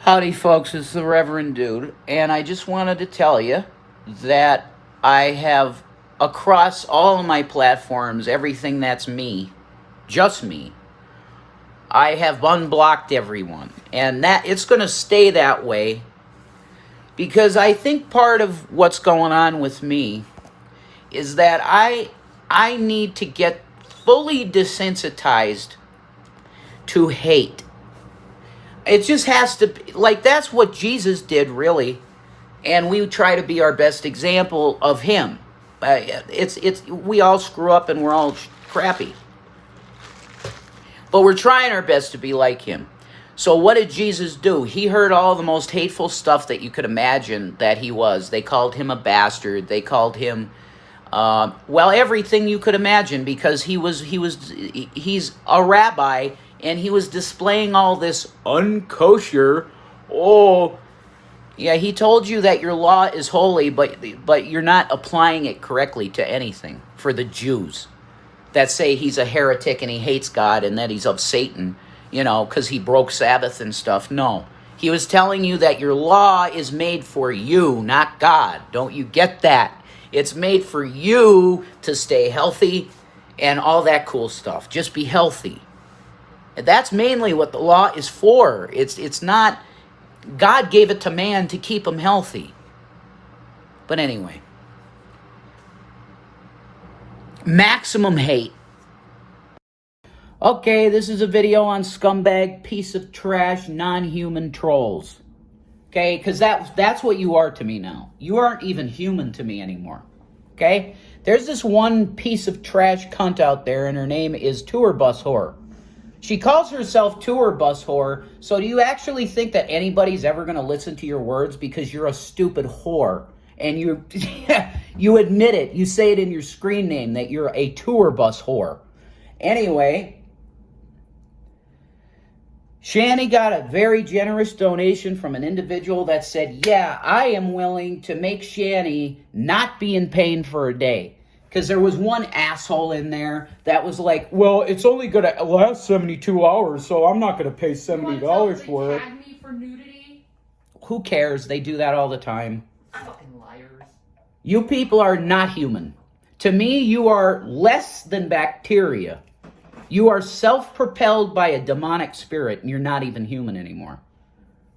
Howdy, folks. It's the Reverend Dude, and I just wanted to tell you that I have, across all of my platforms, everything that's me, just me, I have unblocked everyone. And that it's going to stay that way because I think part of what's going on with me is that I need to get fully desensitized to hate. It just has to be, like, that's what Jesus did, really. And we try to be our best example of him. We all screw up and we're all crappy. But we're trying our best to be like him. So what did Jesus do? He heard all the most hateful stuff that you could imagine that he was. They called him a bastard. They called him, everything you could imagine, because he's a rabbi. And he was displaying all this unkosher. Oh, yeah, he told you that your law is holy, but you're not applying it correctly to anything. For the Jews that say he's a heretic and he hates God and that he's of Satan, because he broke Sabbath and stuff. No, he was telling you that your law is made for you, not God. Don't you get that? It's made for you to stay healthy and all that cool stuff. Just be healthy. That's mainly what the law is for. It's not, God gave it to man to keep him healthy. But anyway, maximum hate. Okay, this is a video on scumbag, piece of trash, non-human trolls. Okay, because that's what you are to me now. You aren't even human to me anymore. Okay? There's this one piece of trash cunt out there, and her name is Tour Bus Whore. She calls herself Tour Bus Whore, so do you actually think that anybody's ever going to listen to your words? Because you're a stupid whore. And you admit it. You say it in your screen name that you're a tour bus whore. Anyway, Shanny got a very generous donation from an individual that said, yeah, I am willing to make Shanny not be in pain for a day. Because there was one asshole in there that was like, well, it's only going to last 72 hours, so I'm not going to pay $70 for it. Tag me for nudity? Who cares? They do that all the time. Fucking liars. You people are not human. To me, you are less than bacteria. You are self-propelled by a demonic spirit, and you're not even human anymore.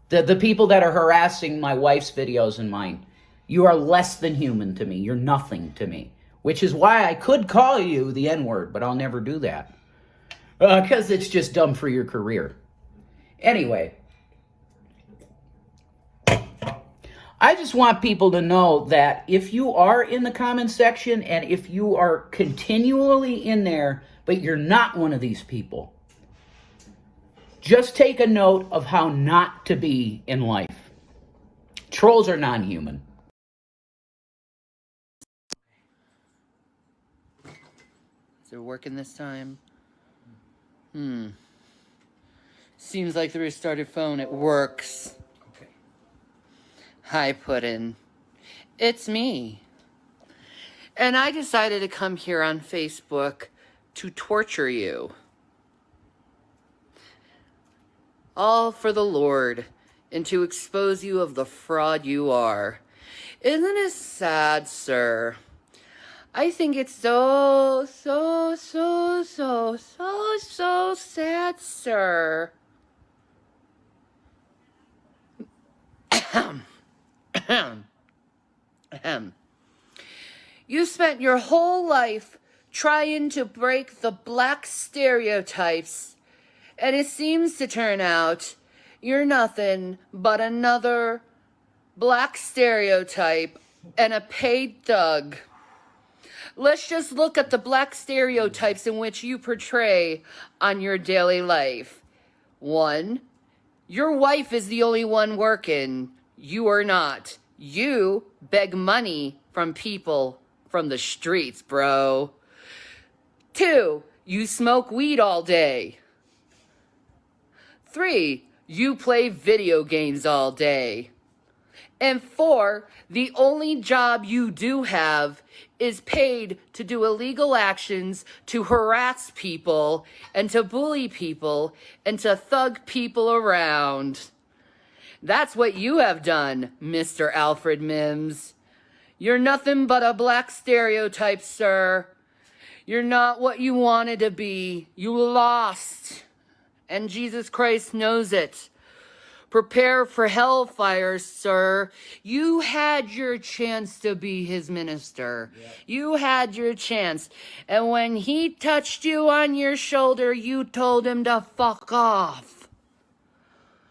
The people that are harassing my wife's videos and mine, you are less than human to me. You're nothing to me. Which is why I could call you the N-word, but I'll never do that. Because it's just dumb for your career. Anyway, I just want people to know that if you are in the comment section and if you are continually in there, but you're not one of these people, just take a note of how not to be in life. Trolls are non-human. Is it working this time? Seems like the restarted phone, it works. Okay. Hi, Puddin'. It's me. And I decided to come here on Facebook to torture you. All for the Lord, and to expose you of the fraud you are. Isn't it sad, sir? I think it's so sad, sir. You spent your whole life trying to break the black stereotypes, and it seems to turn out you're nothing but another black stereotype and a paid thug. Let's just look at the black stereotypes in which you portray on your daily life. 1, your wife is the only one working. You are not. You beg money from people from the streets, bro. 2, you smoke weed all day. 3, you play video games all day. And 4, the only job you do have is paid to do illegal actions, to harass people, and to bully people, and to thug people around. That's what you have done, Mr. Alfred Mims. You're nothing but a black stereotype, sir. You're not what you wanted to be. You lost. And Jesus Christ knows it. Prepare for hellfire, sir. You had your chance to be his minister. Yep. You had your chance. And when he touched you on your shoulder, you told him to fuck off.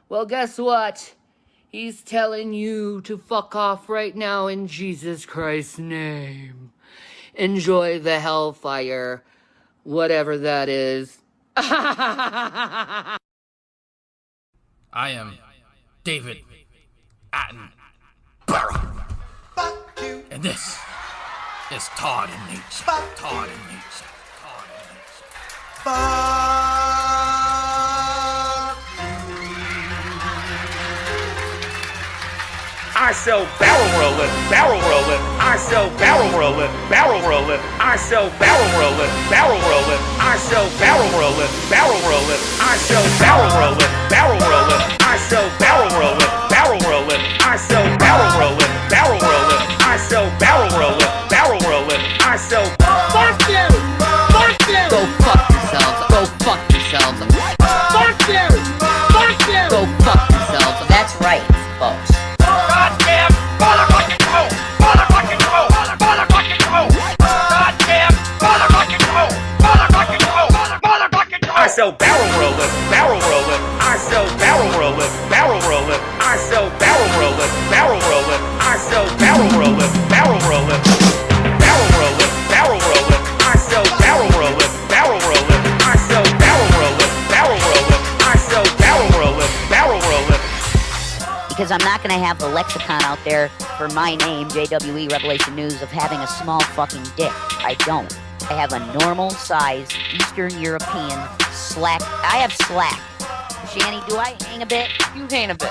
Well, guess what? He's telling you to fuck off right now in Jesus Christ's name. Enjoy the hellfire, whatever that is. I am David Attenborough. And this is Todd and Nature. Todd and Nature. Todd and Nature. I sell barrel rolling, barrel rolling. I sell barrel rolling, barrel rolling. I sell barrel rolling, barrel rolling. I sell barrel rolling, barrel rolling. I sell barrel rolling, barrel rolling. I sell barrel rolling, barrel rolling. I sell barrel rolling, barrel rolling. I sell barrel rolling, barrel rolling. I sell. Fuck you! Fuck you! Go fuck yourselves. Go fuck yourselves. Fuck you! Fuck you! Go fuck yourselves. That's right, folks. Goddamn motherfucking hole! Motherfucking hole! Motherfucking hole! Goddamn motherfucking hole! Motherfucking hole! Motherfucking hole! I sell barrel rolling, barrel rolling. I sell barrel rolling, barrel rolling. I sell barrel rolling, barrel rolling. I sell barrel rolling, barrel rolling. Barrel rolling, barrel rolling. I sell barrel rolling, barrel rolling. I sell barrel rolling, barrel rolling. I sell barrel rolling, barrel rolling. Because I'm not going to have the lexicon out there for my name, JWE Revelation News, of having a small fucking dick. I don't. I have a normal size Eastern European slack. I have slack. Shanny, do I hang a bit? You hang a bit.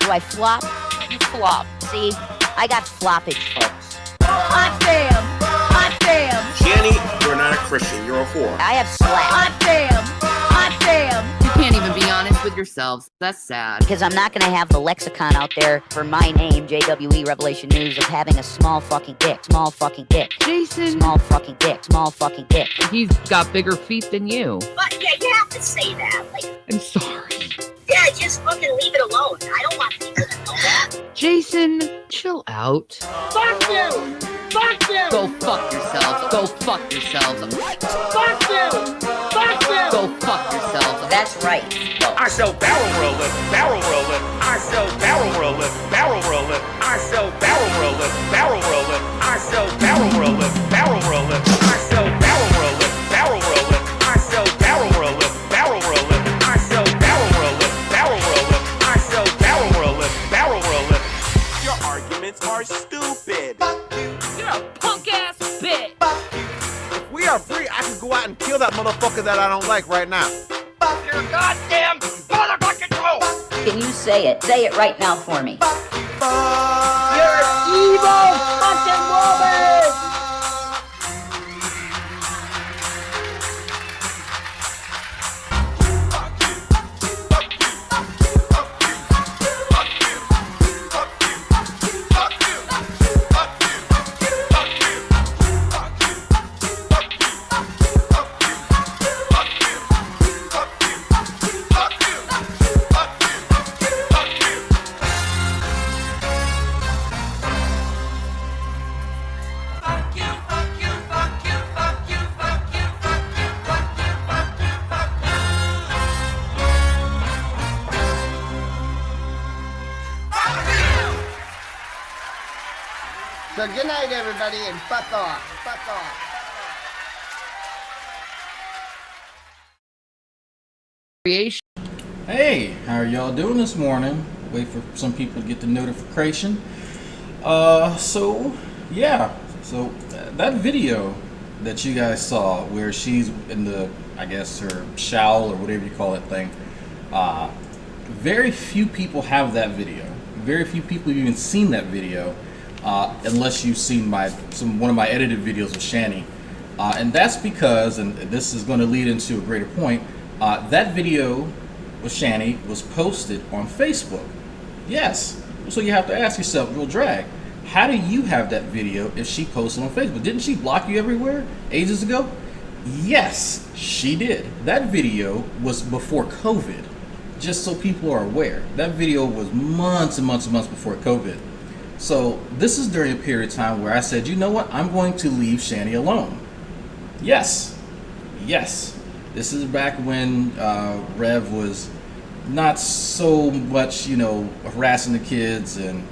Do I flop? You flop. See, I got floppage, folks. Hot damn! Hot damn! Shanny, you're not a Christian, you're a whore. I have slack. Hot damn! Hot damn! You can't even be honest with yourselves. That's sad. Because I'm not going to have the lexicon out there for my name, JWE Revelation News, of having a small fucking dick. Small fucking dick. Jason. Small fucking dick. Small fucking dick. He's got bigger feet than you. But yeah, you have to say that. Like, I'm sorry. yeah, just fucking leave it alone. I don't want people to know that. Jason, chill out. Fuck you! Fuck you! Go fuck yourselves. Go fuck yourselves. Fuck you! Fuck you! Go fuck yourselves. That's right, folks. I sell barrel rolling, barrel rolling. I sell barrel rolling, barrel rolling. I sell barrel rolling, barrel rolling. I sell barrel rolling, barrel rolling. I sell barrel rolling, barrel rolling. I sell barrel rolling, barrel rolling. I sell barrel rolling, barrel rolling. I sell barrel rolling, barrel rolling. Your arguments are stupid. You're a punk ass bitch. If we are free, I can go out and kill that motherfucker that I don't like right now. Your goddamn motherfucking hole! Can you say it? Say it right now for me. You're evil fucking woman! So good night, everybody, and fuck off. Fuck off. Creation. Hey, how are y'all doing this morning? Wait for some people to get the notification. So that video that you guys saw where she's in the, I guess, her shawl or whatever you call that thing, very few people have that video. Very few people have even seen that video, unless you've seen one of my edited videos with Shanny. And that's because, and this is going to lead into a greater point, that video with Shanny was posted on Facebook. Yes. So you have to ask yourself, well, Drag, how do you have that video if she posted on Facebook? Didn't she block you everywhere ages ago? Yes, she did. That video was before COVID. Just so people are aware, that video was months and months and months before COVID. So this is during a period of time where I said, you know what, I'm going to leave Shanny alone. Yes. This is back when Rev was not so much, harassing the kids and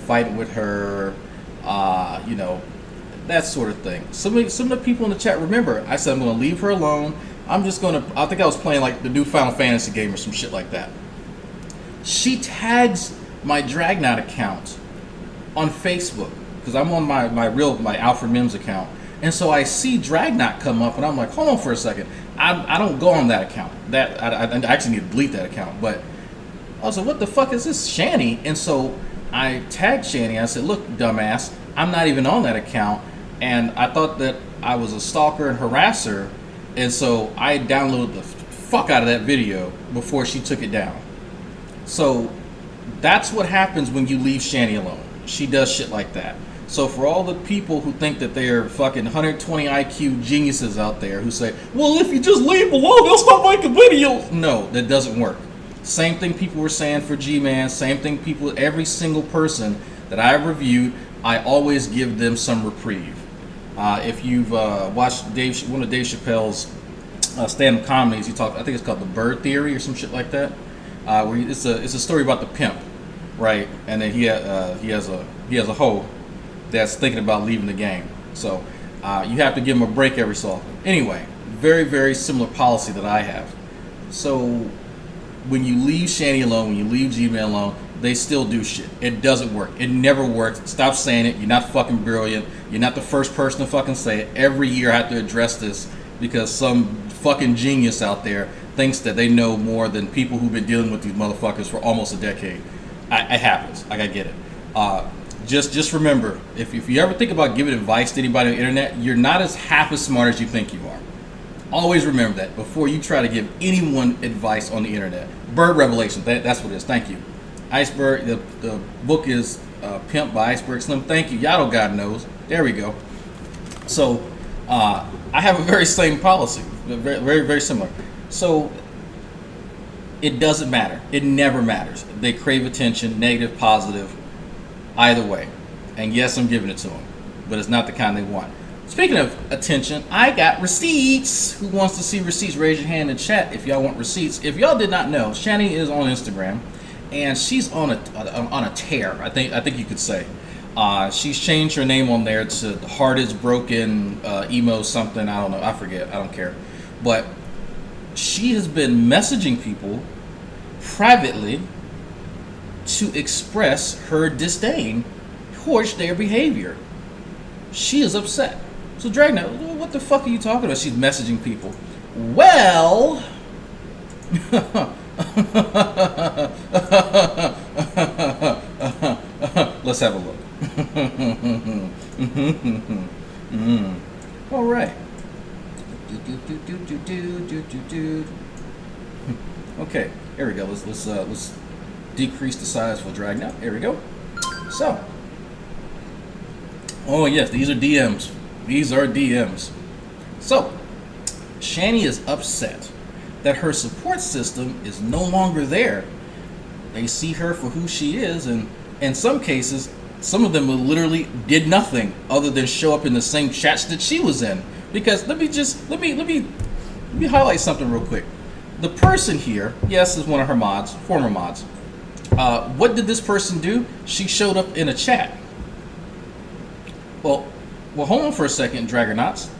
fighting with her, that sort of thing. Some of the people in the chat remember, I said I'm going to leave her alone. I think I was playing like the new Final Fantasy game or some shit like that. She tags my Dragnauct account on Facebook because I'm on my Alfred Mims account, and so I see Dragnauct come up, and I'm like, hold on for a second. I don't go on that account. I actually need to delete that account. But I was like, what the fuck is this, Shanny? And so I tagged Shanny. I said, look, dumbass, I'm not even on that account, and I thought that I was a stalker and harasser. And so I downloaded the fuck out of that video before she took it down. So that's what happens when you leave Shanny alone. She does shit like that. So for all the people who think that they're fucking 120 IQ geniuses out there who say, well, if you just leave alone, they'll stop making videos. No, that doesn't work. Same thing people were saying for G-Man. Same thing every single person that I reviewed, I always give them some reprieve. If you've watched one of Dave Chappelle's stand-up comedies, I think it's called The Bird Theory or some shit like that. Where it's a story about the pimp, right? And then he has a hoe that's thinking about leaving the game. So you have to give him a break every so often. Anyway, very, very similar policy that I have. So when you leave Shanny alone, when you leave G-Man alone, they still do shit. It doesn't work. It never works. Stop saying it. You're not fucking brilliant. You're not the first person to fucking say it. Every year I have to address this because some fucking genius out there thinks that they know more than people who've been dealing with these motherfuckers for almost a decade. It happens. I get it. Just remember, if you ever think about giving advice to anybody on the internet, you're not half as smart as you think you are. Always remember that before you try to give anyone advice on the internet. Bird Revelation, that's what it is. Thank you. Iceberg, the book is Pimp by Iceberg Slim. Thank you. Yaddle God knows. There we go. So I have a very same policy. Very, very, very similar. So it doesn't matter. It never matters. They crave attention, negative, positive, either way. And yes, I'm giving it to them. But it's not the kind they want. Speaking of attention, I got receipts. Who wants to see receipts? Raise your hand in chat if y'all want receipts. If y'all did not know, Shanny is on Instagram. And she's on a tear, I think you could say. She's changed her name on there to the Heart is Broken, emo something, I don't know, I forget, I don't care. But she has been messaging people privately to express her disdain towards their behavior. She is upset. So Dragnauct, what the fuck are you talking about? She's messaging people. Well... Let's have a look. All right. Okay, here we go. Let's decrease the size for Dragnauct. Here we go. So, oh yes, these are DMs. These are DMs. So, Shanny is upset that her support system is no longer there. They see her for who she is, and in some cases, some of them literally did nothing other than show up in the same chats that she was in. Because let me highlight something real quick. The person here, yes, is one of her mods, former mods. What did this person do? She showed up in a chat. Well, hold on for a second, Dragnauts.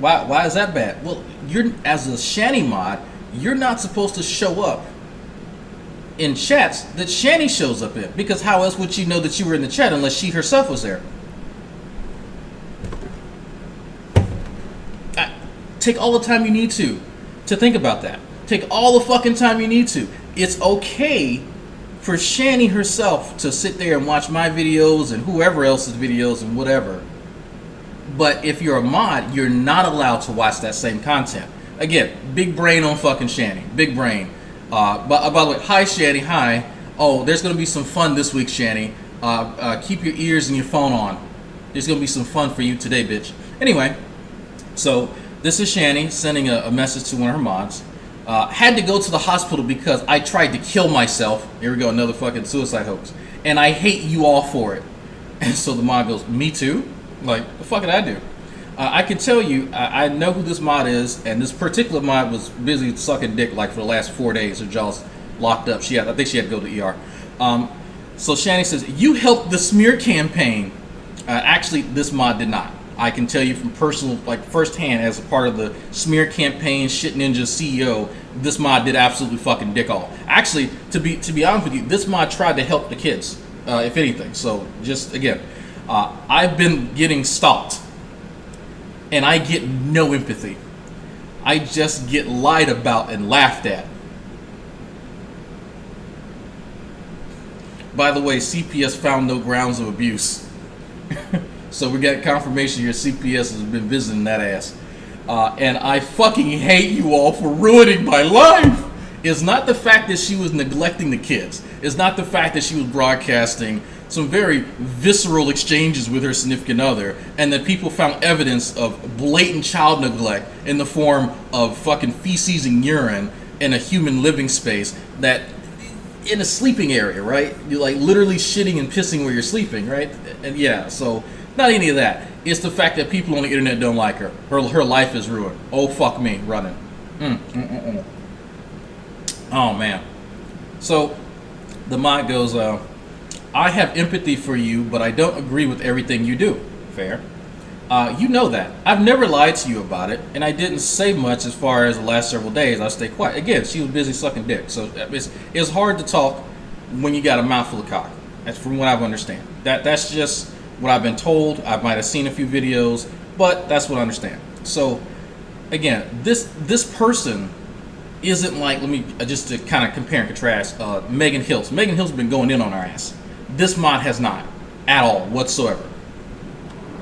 Why is that bad? Well, you're as a Shanny mod, you're not supposed to show up in chats that Shanny shows up in, because how else would she know that you were in the chat unless she herself was there? Take all the time you need to think about that. Take all the fucking time you need to. It's okay for Shanny herself to sit there and watch my videos and whoever else's videos and whatever. But if you're a mod, you're not allowed to watch that same content. Again, big brain on fucking Shanny. Big brain. By the way, hi Shanny, hi. Oh, there's gonna be some fun this week, Shanny. Keep your ears and your phone on. There's gonna be some fun for you today, bitch. Anyway, so this is Shanny sending a message to one of her mods. Had to go to the hospital because I tried to kill myself. Here we go, another fucking suicide hoax. And I hate you all for it. And so the mod goes, me too? Like, the fuck did I do? I can tell you, I know who this mod is, and this particular mod was busy sucking dick like for the last 4 days. Her jaw's locked up. I think she had to go to the ER. So Shanny says, you helped the smear campaign. Actually, this mod did not. I can tell you from personal, like firsthand, as a part of the smear campaign, Shit Ninja CEO, this mod did absolutely fucking dick all. Actually, to be honest with you, this mod tried to help the kids, if anything. So just again, I've been getting stalked, and I get no empathy. I just get lied about and laughed at. By the way, CPS found no grounds of abuse. So we got confirmation here CPS has been visiting that ass. And I fucking hate you all for ruining my life. It's not the fact that she was neglecting the kids. It's not the fact that she was broadcasting some very visceral exchanges with her significant other, and that people found evidence of blatant child neglect in the form of fucking feces and urine in a human living space, that in a sleeping area, right? You're like literally shitting and pissing where you're sleeping, right? And yeah, so not any of that. It's the fact that people on the internet don't like her. Her life is ruined. Oh fuck me, running. Oh man. So the mod goes, I have empathy for you, but I don't agree with everything you do. Fair. You know that. I've never lied to you about it, and I didn't say much as far as the last several days. I stayed quiet. Again, she was busy sucking dick, so it's hard to talk when you got a mouthful of cock. That's from what I understand. That's just what I've been told. I might have seen a few videos, but that's what I understand. So, again, this person isn't like, let me just to kind of compare and contrast. Megan Hills. Megan Hills has been going in on our ass. This mod has not, at all, whatsoever.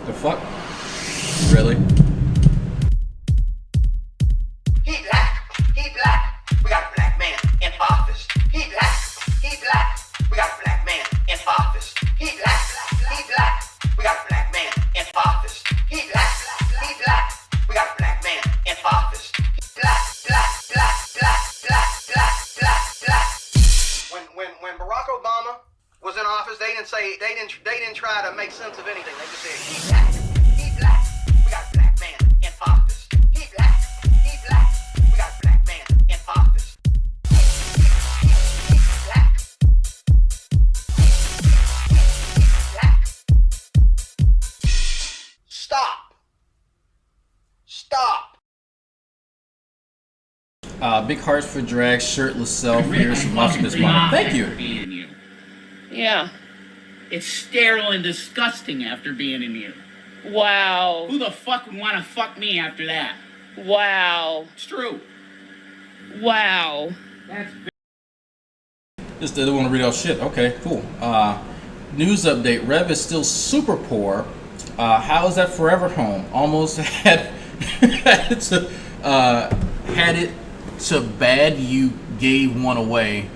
The fuck? Really? He black. He black. We got a black man in office. He black. He black. We got a black man in office. He black. He black. We got a black man in office. He black. He black. We got a black man in office. Black, black, black, black, black, black, black, black. When Barack Obama was in office, they didn't try to make sense of anything. They just said he black. He black. We got a black man in office. He black. He black. We got a black man in office. He black. He black. Stop. Stop. Big hearts for drag, shirtless self. Here's some lots of this money. Thank you. Being you. Yeah. It's sterile and disgusting after being in you. Wow. Who the fuck would want to fuck me after that? Wow. It's true. Wow. That's Just didn't want to read all shit. Okay, cool. News update. Rev is still super poor. How is that forever home? Almost had it to bad you gave one away.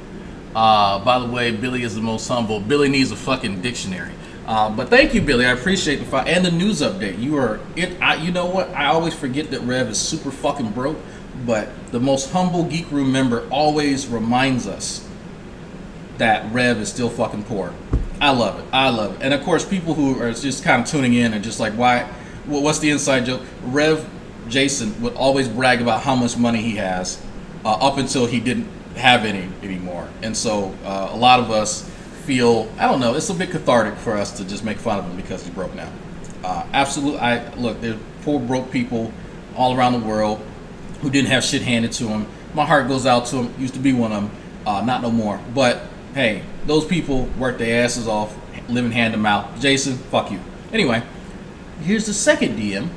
By the way, Billy is the most humble. Billy needs a fucking dictionary. But thank you, Billy. I appreciate the fight and the news update. You are it. You know what? I always forget that Rev is super fucking broke, but the most humble Geek Room member always reminds us that Rev is still fucking poor. I love it. I love it. And of course, people who are just kind of tuning in and just like, why? What's the inside joke? Rev Jason would always brag about how much money he has, up until he didn't have any anymore. And so a lot of us feel, I don't know, it's a bit cathartic for us to just make fun of him because he's broke now. Absolutely. Look, there's poor broke people all around the world who didn't have shit handed to them. My heart goes out to them. Used to be one of them, not no more. But hey, those people work their asses off, living hand to mouth. Jason, fuck you. Anyway, here's the second DM.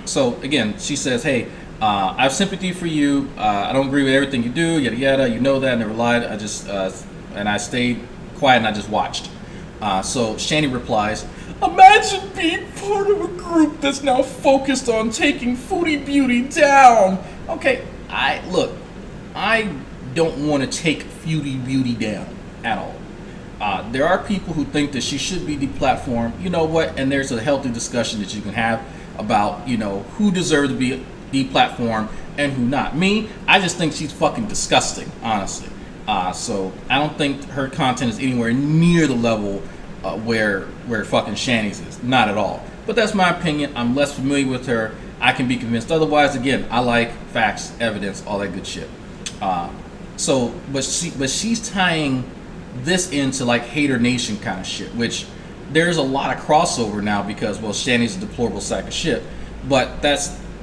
So again, she says, hey, I have sympathy for you. I don't agree with everything you do, yada yada. You know that. I never lied. I just and I stayed quiet and I just watched. So Shanny replies, imagine being part of a group that's now focused on taking Foodie Beauty down. Okay, I don't want to take Foodie Beauty down. at all. There are people who think that she should be deplatformed. You know what? And there's a healthy discussion that you can have about, you know, who deserves to be deplatformed and who not. Me, I just think she's fucking disgusting, honestly. So I don't think her content is anywhere near the level where fucking Shanny's is. Not at all. But that's my opinion. I'm less familiar with her. I can be convinced otherwise. Again, I like facts, evidence, all that good shit. But she's tying this into like Hater Nation kind of shit, which there's a lot of crossover now because, well, Shanny's a deplorable sack of shit. But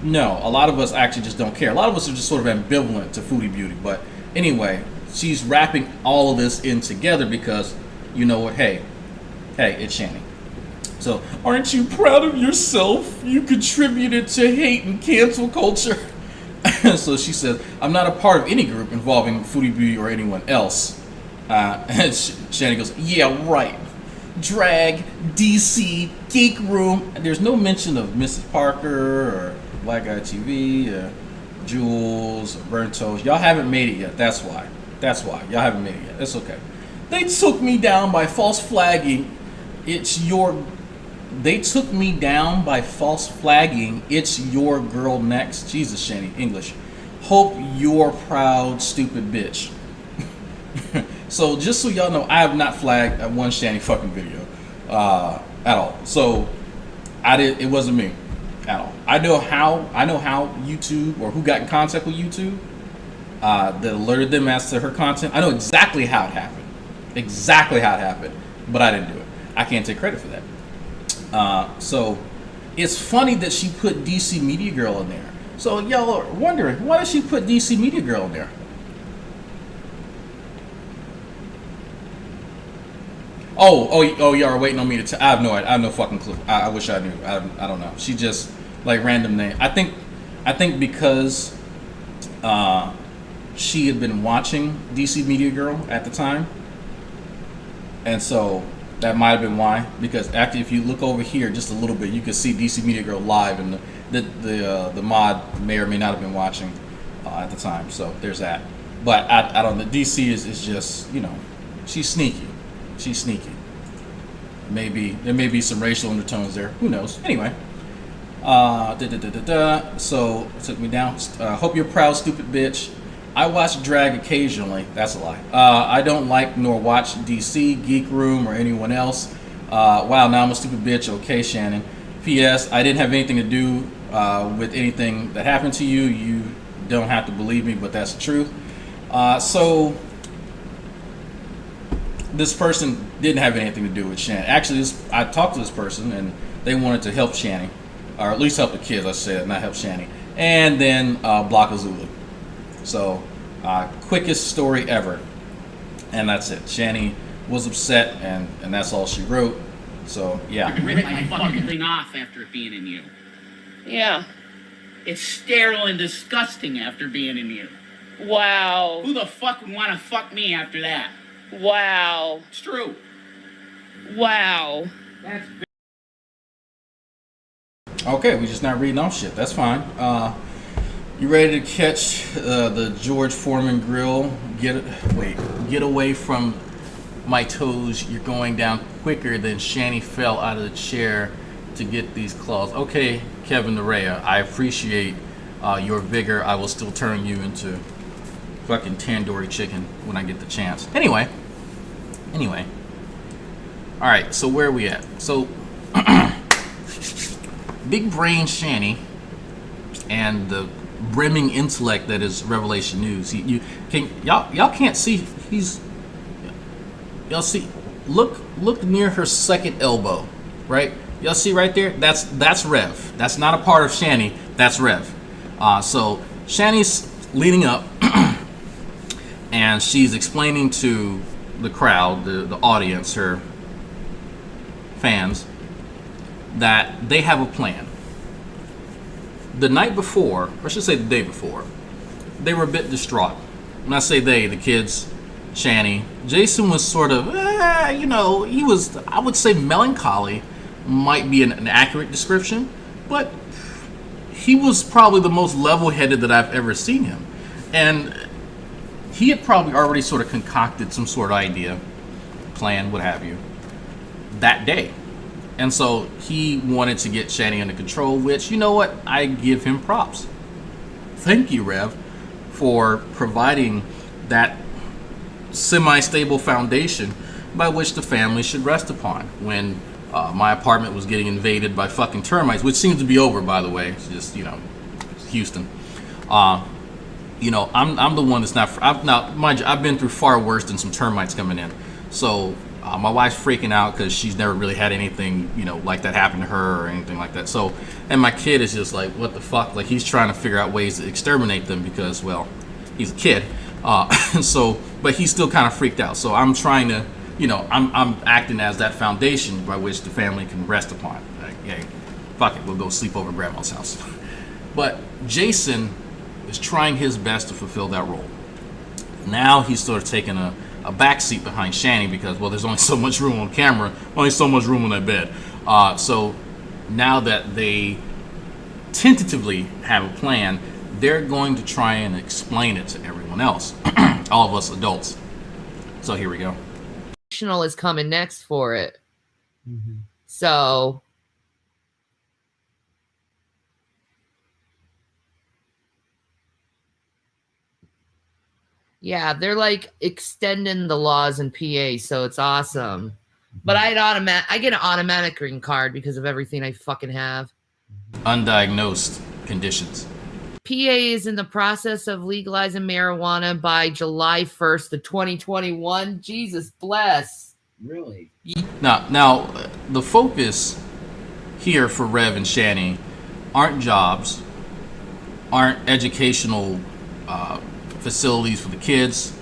no, a lot of us actually just don't care. A lot of us are just sort of ambivalent to Foodie Beauty. But anyway, she's wrapping all of this in together because, you know what, hey, it's Shanny. So, aren't you proud of yourself? You contributed to hate and cancel culture. So she says, I'm not a part of any group involving Foodie Beauty or anyone else. And Shanny goes, yeah, right. Drag, DC, Geek Room. There's no mention of Mrs. Parker or Black Guy TV or Jules or Burnt Toast. Y'all haven't made it yet. That's why. Y'all haven't made it yet. It's okay. They took me down by false flagging. They took me down by false flagging. It's your girl next. Jesus, Shanny, English. Hope you're proud, stupid bitch. So just so y'all know, I have not flagged one Shanny fucking video at all. So it wasn't me at all. I know how YouTube, or who got in contact with YouTube that alerted them as to her content. I know exactly how it happened. But I didn't do it. I can't take credit for that. So it's funny that she put DC Media Girl in there. So y'all are wondering, why did she put DC Media Girl in there? Oh, y'all are waiting on me to I have no fucking clue. I wish I knew. I don't know. She just like random name. I think because she had been watching DC Media Girl at the time, and so that might have been why. Because actually, if you look over here just a little bit, you can see DC Media Girl live, and the mod may or may not have been watching at the time. So there's that. But I don't know. DC is just, you know, she's sneaky. Maybe there may be some racial undertones there. Who knows? Anyway. So it took me down. Hope you're proud, stupid bitch. I watch drag occasionally. That's a lie. I don't like nor watch DC, Geek Room, or anyone else. Wow, now I'm a stupid bitch. Okay, Shannon. P.S. I didn't have anything to do with anything that happened to you. You don't have to believe me, but that's the truth. So this person didn't have anything to do with Shanny. Actually, I talked to this person, and they wanted to help Shanny, or at least help the kids, I said, not help Shanny. And then block Azula. So, quickest story ever. And that's it. Shanny was upset, and that's all she wrote. So, yeah. I ripped my fucking thing off after being in you. Yeah. It's sterile and disgusting after being in you. Wow. Who the fuck would want to fuck me after that? Wow. It's true. Wow. That's Okay, we just not reading off shit. That's fine. You ready to catch the George Foreman grill? Get away from my toes. You're going down quicker than Shanny fell out of the chair to get these claws. Okay, Kevin Nerea, I appreciate your vigor. I will still turn you into fucking tandoori chicken when I get the chance. Anyway. All right, so where are we at? So, big brain Shanny and the brimming intellect that is Revelation News. Y'all can't see. Y'all see. Look near her second elbow, right? Y'all see right there? That's Rev. That's not a part of Shanny. That's Rev. So Shanny's leading up, and she's explaining to the crowd, the audience, her fans, that they have a plan. The night before, or I should say the day before, they were a bit distraught. When I say they, the kids, Shanny, Jason was sort of, he was, I would say melancholy might be an accurate description, but he was probably the most level-headed that I've ever seen him. And he had probably already sort of concocted some sort of idea, plan, what have you, that day. And so he wanted to get Shanny under control, which, you know what, I give him props. Thank you, Rev, for providing that semi-stable foundation by which the family should rest upon when my apartment was getting invaded by fucking termites, which seems to be over, by the way. It's just, you know, Houston. You know, I'm the one that's not. Now, mind you, I've been through far worse than some termites coming in. So my wife's freaking out because she's never really had anything, you know, like that happen to her or anything like that. So, and my kid is just like, what the fuck? Like, he's trying to figure out ways to exterminate them because, well, he's a kid. And so, but he's still kind of freaked out. So I'm trying to, you know, I'm acting as that foundation by which the family can rest upon. Like, hey, fuck it, we'll go sleep over at grandma's house. But Jason is trying his best to fulfill that role. Now he's sort of taking a backseat behind Shanny because, well, there's only so much room on camera, only so much room on that bed. So now that they tentatively have a plan, they're going to try and explain it to everyone else, all of us adults. So here we go. Is coming next for it. So yeah, they're like extending the laws in PA, so it's awesome. But I get an automatic green card because of everything I fucking have. Undiagnosed conditions. PA is in the process of legalizing marijuana by July 1st of 2021. Jesus bless. Really? Now, the focus here for Rev and Shanny aren't jobs, aren't educational facilities for the kids,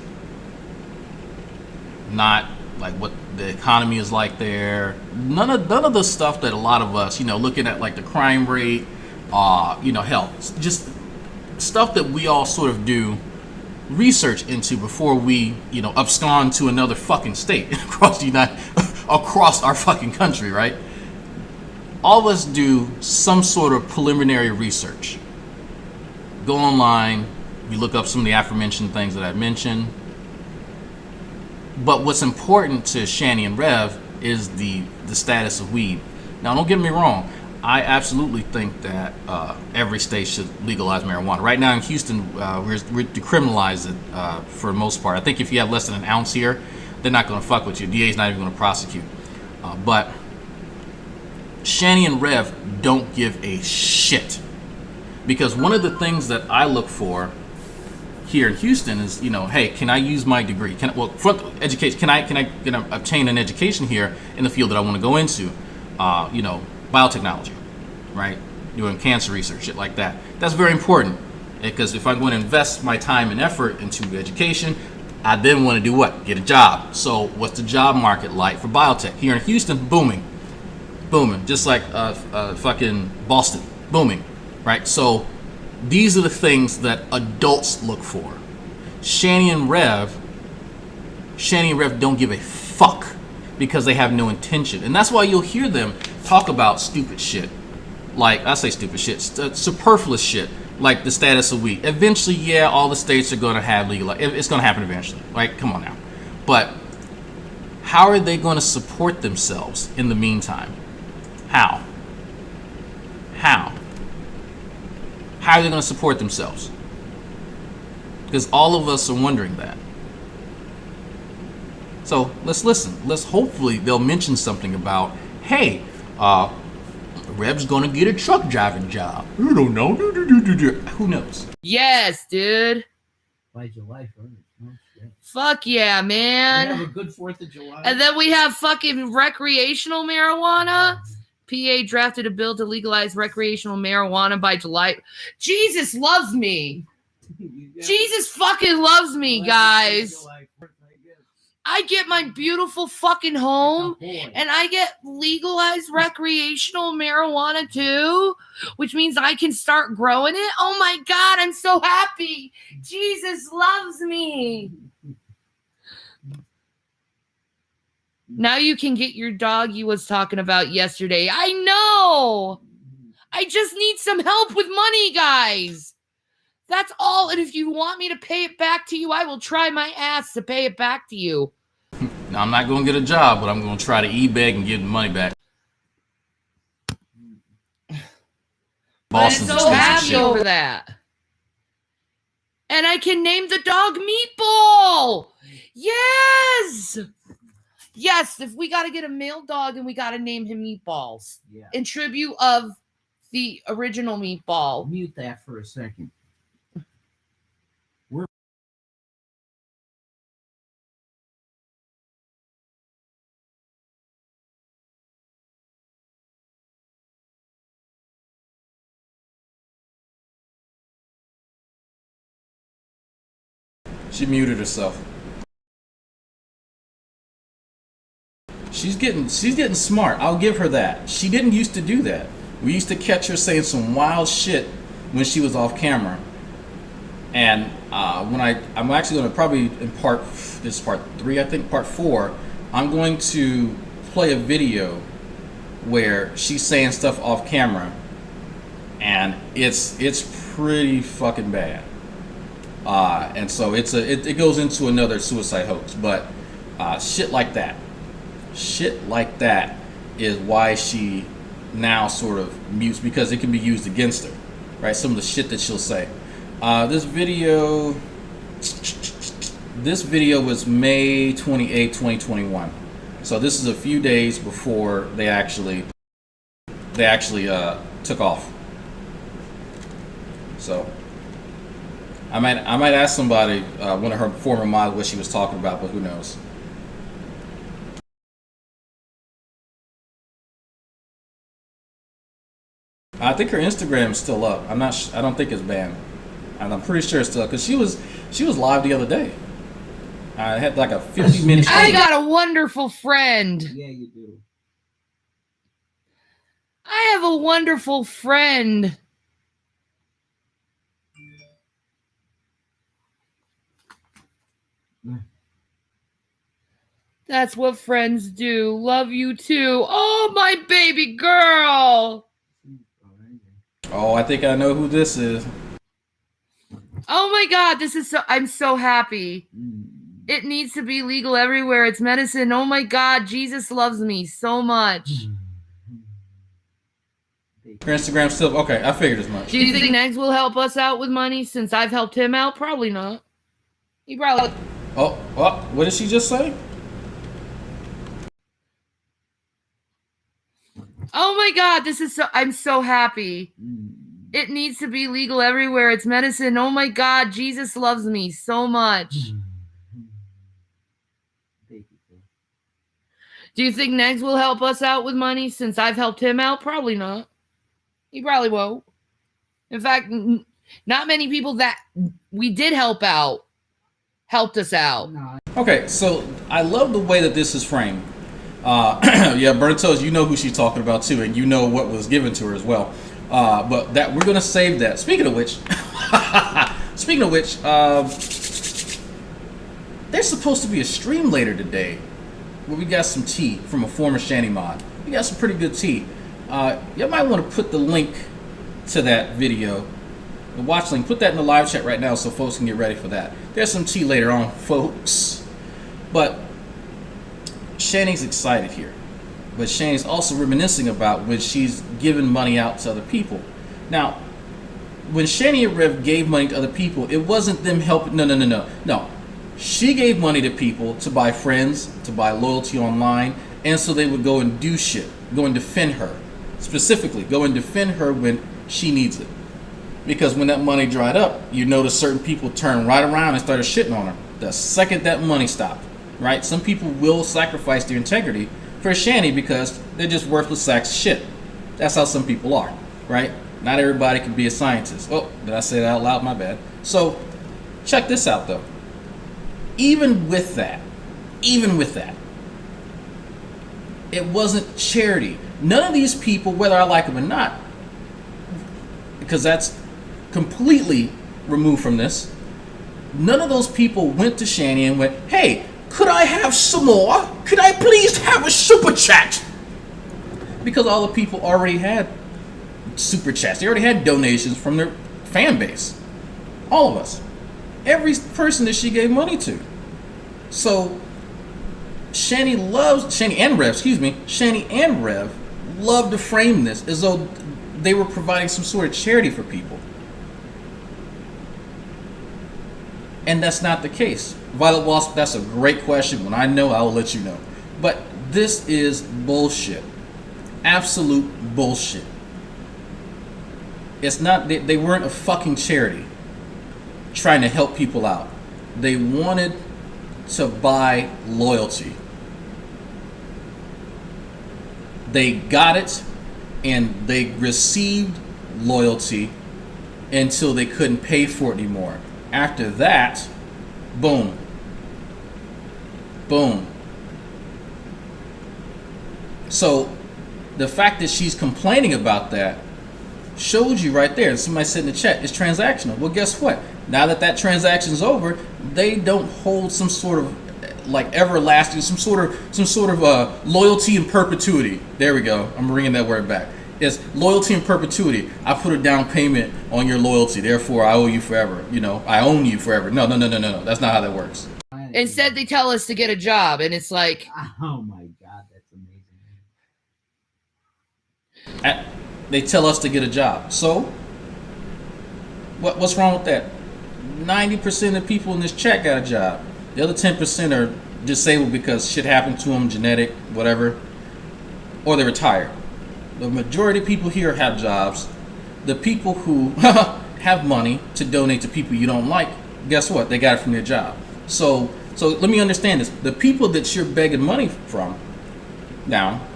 not like what the economy is like there. None of the stuff that a lot of us, you know, looking at like the crime rate, you know, hell, just stuff that we all sort of do research into before we, you know, abscond to another fucking state across our fucking country, right? All of us do some sort of preliminary research. Go online, you look up some of the aforementioned things that I mentioned. But what's important to Shanny and Rev is the status of weed. Now, don't get me wrong. I absolutely think that every state should legalize marijuana. Right now in Houston, we're decriminalized it for the most part. I think if you have less than an ounce here, they're not going to fuck with you. DA's not even going to prosecute. But Shanny and Rev don't give a shit. Because one of the things that I look for here in Houston is, you know, hey, can I use my degree? Can I obtain an education here in the field that I want to go into? You know, biotechnology, right? Doing cancer research, shit like that. That's very important because if I'm going to invest my time and effort into education, I then want to do what? Get a job. So what's the job market like for biotech? Here in Houston, booming. Just like fucking Boston, booming, right? So these are the things that adults look for. Shanny and Rev don't give a fuck because they have no intention. And that's why you'll hear them talk about stupid shit. Like, I say stupid shit, superfluous shit, like the status of weed. Eventually, yeah, all the states are going to have legal. It's going to happen eventually. Like, come on now. But how are they going to support themselves in the meantime? How are they going to support themselves? Because all of us are wondering that. So let's listen. Hopefully they'll mention something about, hey, Rev's going to get a truck driving job. I don't know. Who knows? Yes, dude. By July 1st. Oh, shit. Fuck yeah, man. We have a good 4th of July. And then we have fucking recreational marijuana. PA drafted a bill to legalize recreational marijuana by July. Jesus loves me. Jesus fucking loves me, guys. I get my beautiful fucking home and I get legalized recreational marijuana too, which means I can start growing it. Oh my God, I'm so happy. Jesus loves me. Now you can get your dog you was talking about yesterday. I know. I just need some help with money, guys. That's all. And if you want me to pay it back to you, I will try my ass to pay it back to you. Now, I'm not going to get a job, but I'm going to try to e-beg and get the money back. I'm so happy over that. And I can name the dog Meatball. Yes. Yes, if we got to get a male dog and we got to name him Meatballs. Yeah. In tribute of the original Meatball. Mute that for a second. She muted herself. She's getting smart. I'll give her that. She didn't used to do that. We used to catch her saying some wild shit when she was off camera. And when I'm actually going to probably in part 3, I think part 4, I'm going to play a video where she's saying stuff off camera, and it's pretty fucking bad. And so it goes into another suicide hoax, but shit like that is why she now sort of mutes, because it can be used against her, right? Some of the shit that she'll say. This video was May 28, 2021. So this is a few days before they actually took off. So I might ask somebody, one of her former models, what she was talking about, but who knows? I think her Instagram is still up. I don't think it's banned, and I'm pretty sure it's still, because she was live the other day. I had like a 50-minute. I got a wonderful friend. Yeah, you do. I have a wonderful friend. That's what friends do. Love you too. Oh, my baby girl. Oh, I think I know who this is. Oh my God, I'm so happy. It needs to be legal everywhere. It's medicine. Oh my God, Jesus loves me so much. Her Instagram still okay. I figured as much. Do you think Negs will help us out with money since I've helped him out? Probably not. He probably. Oh, what did she just say? Oh my God, I'm so happy. It needs to be legal everywhere. It's medicine. Oh my God, Jesus loves me so much. Do you think Negs will help us out with money since I've helped him out? Probably not. He probably won't. In fact, not many people that we did help out helped us out. Okay, so I love the way that this is framed. Yeah, Bertos, you know who she's talking about too, and you know what was given to her as well. But that we're gonna save that. Speaking of which, there's supposed to be a stream later today where we got some tea from a former Shanny mod. We got some pretty good tea. You might want to put the link to that video, the watch link. Put that in the live chat right now so folks can get ready for that. There's some tea later on, folks. But Shanny's excited here. But Shanny's also reminiscing about when she's given money out to other people. Now, when Shanny and Rev gave money to other people, it wasn't them helping. No. She gave money to people to buy friends, to buy loyalty online, and so they would go and do shit, go and defend her. Specifically, go and defend her when she needs it. Because when that money dried up, you notice certain people turned right around and started shitting on her the second that money stopped. Right? Some people will sacrifice their integrity for Shanny because they're just worthless sacks of shit. That's how some people are, right? Not everybody can be a scientist. Oh, did I say that out loud? My bad. So, check this out though. Even with that, it wasn't charity. None of these people, whether I like them or not, because that's completely removed from this, none of those people went to Shanny and went, hey, could I have some more? Could I please have a super chat? Because all the people already had super chats. They already had donations from their fan base. All of us. Every person that she gave money to. So Shanny and Rev love to frame this as though they were providing some sort of charity for people. And that's not the case. Violet Wasp, that's a great question. When I know, I'll let you know. But this is bullshit. Absolute bullshit. It's not, they weren't a fucking charity trying to help people out. They wanted to buy loyalty. They got it, and they received loyalty until they couldn't pay for it anymore. After that, boom. Boom. So the fact that she's complaining about that shows you right there. Somebody said in the chat, it's transactional. Well, guess what? Now that transaction's over, they don't hold some sort of like everlasting, some sort of loyalty in perpetuity. There we go. I'm bringing that word back. It's loyalty in perpetuity. I put a down payment on your loyalty, therefore I owe you forever. You know, I own you forever. No. That's not how that works. Instead, they tell us to get a job, and it's like, Oh my God, that's amazing. They tell us to get a job. So, what's wrong with that? 90% of people in this chat got a job. The other 10% are disabled because shit happened to them, genetic, whatever, or they retired. The majority of people here have jobs. The people who have money to donate to people you don't like, guess what? They got it from their job. So let me understand this. The people that you're begging money from now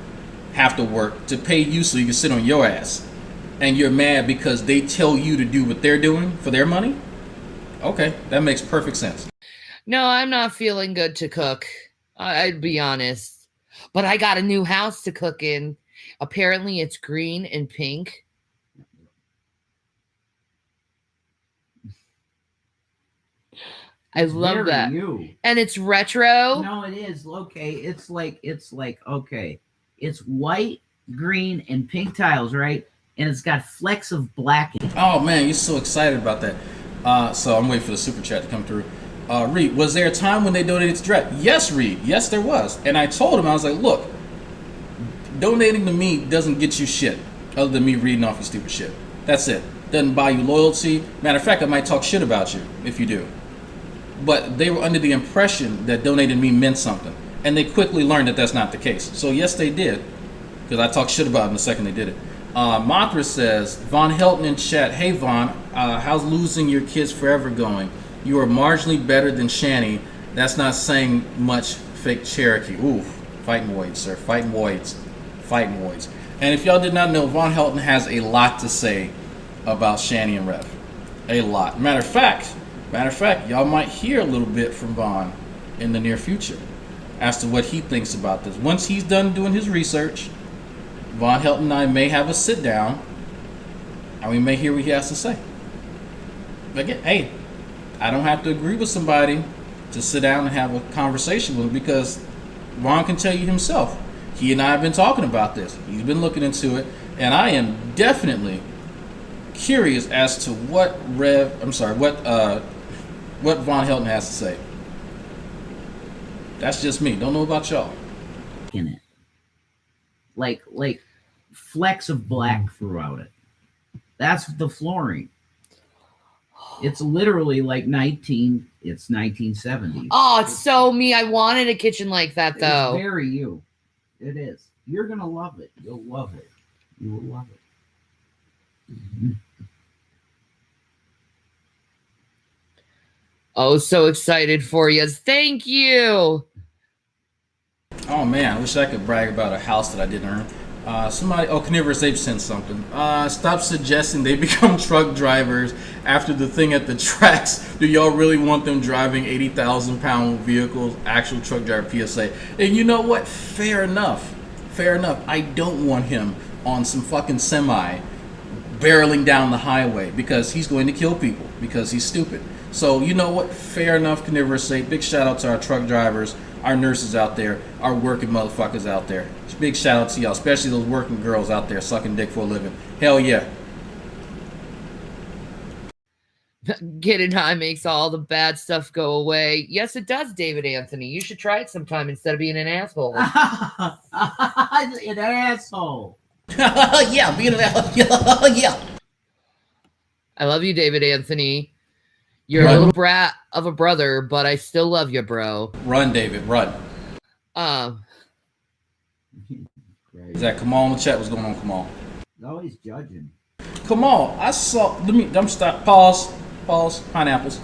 have to work to pay you so you can sit on your ass. And you're mad because they tell you to do what they're doing for their money? Okay, that makes perfect sense. no, I'm not feeling good to cook. I'd be honest. But I got a new house to cook in. Apparently, it's green and pink. I love Very that. you. And it's retro. No, it is. Okay, it's like okay. It's white, green, and pink tiles, right? And it's got flecks of black in it. Oh man, you're so excited about that. So I'm waiting for the super chat to come through. Reed, was there a time when they donated to Drag? Yes, Reed. Yes, there was. And I told him, I was like, look, donating to me doesn't get you shit other than me reading off your stupid shit. That's it. Doesn't buy you loyalty. Matter of fact, I might talk shit about you if you do. But they were under the impression that donating to me meant something. And they quickly learned that that's not the case. So yes, they did. Because I talked shit about them the second they did it. Mothra says, Von Helton in chat, hey Von, how's losing your kids forever going? You are marginally better than Shanny. That's not saying much, fake Cherokee. Ooh, fighting voids, sir. Fighting voids. Fighting voids. And if y'all did not know, Von Helton has a lot to say about Shanny and Rev. A lot. Matter of fact, y'all might hear a little bit from Von in the near future as to what he thinks about this. Once he's done doing his research, Von Helton and I may have a sit down and we may hear what he has to say. Again, hey, I don't have to agree with somebody to sit down and have a conversation with him because Von can tell you himself. He and I have been talking about this. He's been looking into it, and I am definitely curious as to what Von Helton has to say. That's just me. Don't know about y'all. In it. Like flecks of black throughout it. That's the flooring. It's literally like 1970s. Oh, it's so me. I wanted a kitchen like that, though. It's very you. It is. You're going to love it. You'll love it. You will love it. Mm-hmm. Oh, so excited for you. Thank you. Oh man, I wish I could brag about a house that I didn't earn. Carnivorous Ape sent something. Stop suggesting they become truck drivers after the thing at the tracks. Do y'all really want them driving 80,000-pound vehicles? Actual truck driver PSA. And you know what? Fair enough. Fair enough. I don't want him on some fucking semi barreling down the highway because he's going to kill people because he's stupid. So you know what? Fair enough, Carnivorous Ape. Big shout out to our truck drivers, our nurses out there, our working motherfuckers out there. Big shout out to y'all, especially those working girls out there sucking dick for a living. Hell yeah. Getting high makes all the bad stuff go away. Yes, it does, David Anthony. You should try it sometime instead of being an asshole. An asshole. Yeah, being an asshole. Yeah. I love you, David Anthony. You're a little brat of a brother, but I still love you, bro. Run, David, run. Is that Kamal in the chat? What's going on, Kamal? No, he's judging. Kamal, I saw. Let me stop. Pause. Pineapples.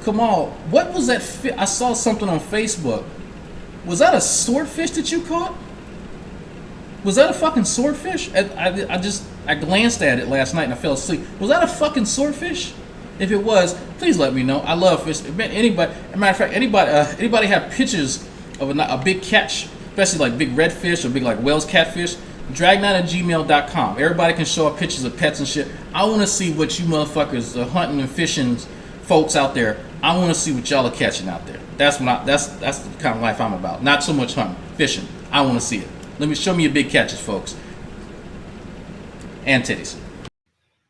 Kamal, what was that? I saw something on Facebook. Was that a swordfish that you caught? Was that a fucking swordfish? I glanced at it last night and I fell asleep. Was that a fucking swordfish? If it was, please let me know. I love fish. Anybody, as a matter of fact, anybody have pictures of a big catch, especially like big redfish or big like Whale's catfish? Dragnauct@gmail.com. Everybody can show up pictures of pets and shit. I want to see what you motherfuckers, hunting and fishing folks out there. I want to see what y'all are catching out there. That's the kind of life I'm about. Not so much hunting, fishing. I want to see it. Show me your big catches, folks. And titties.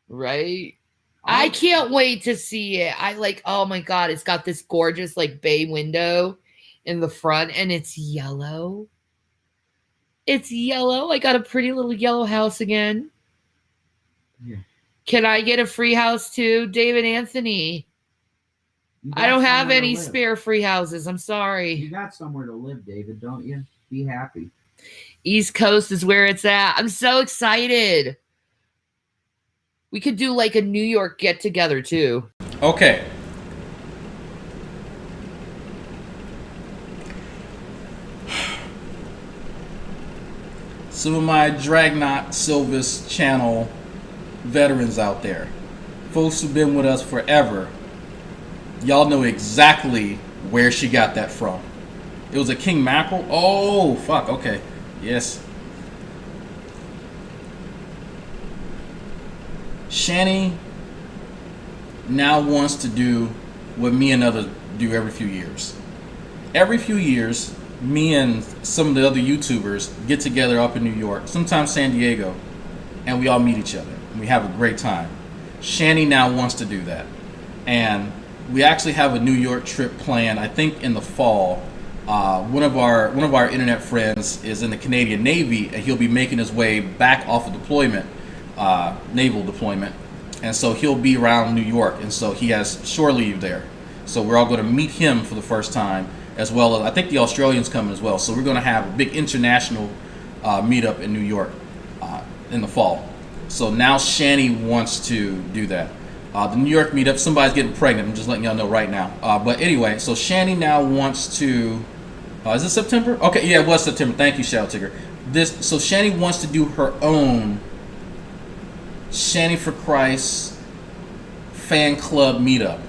Right? I can't wait to see it. Oh my God, it's got this gorgeous like bay window in the front and it's yellow. It's yellow. I got a pretty little yellow house again. Yeah. Can I get a free house too, David Anthony? I don't have any spare free houses. I'm sorry. You got somewhere to live, David, don't you? Be happy. East Coast is where it's at. I'm so excited. We could do like a New York get together too. Okay. Some of my Dragnauct Silvis channel veterans out there, folks who've been with us forever, y'all know exactly where she got that from. It was a king mackerel. Oh fuck. Okay. Yes. Shanny now wants to do what me and others do every few years. Every few years, me and some of the other YouTubers get together up in New York, sometimes San Diego, and we all meet each other. And we have a great time. Shanny now wants to do that. And we actually have a New York trip planned, I think in the fall. One of our internet friends is in the Canadian Navy, and he'll be making his way back off of deployment, naval deployment, and so he'll be around New York, and so he has shore leave there. So we're all going to meet him for the first time, as well as I think the Australians coming as well. So we're going to have a big international meetup in New York in the fall. So now Shanny wants to do that. The New York meetup, somebody's getting pregnant. I'm just letting y'all know right now. But anyway, so Shanny now wants to. Is it September? Okay, yeah, it was September. Thank you, Shadow Tigger. So Shanny wants to do her own Shanny for Christ fan club meetup.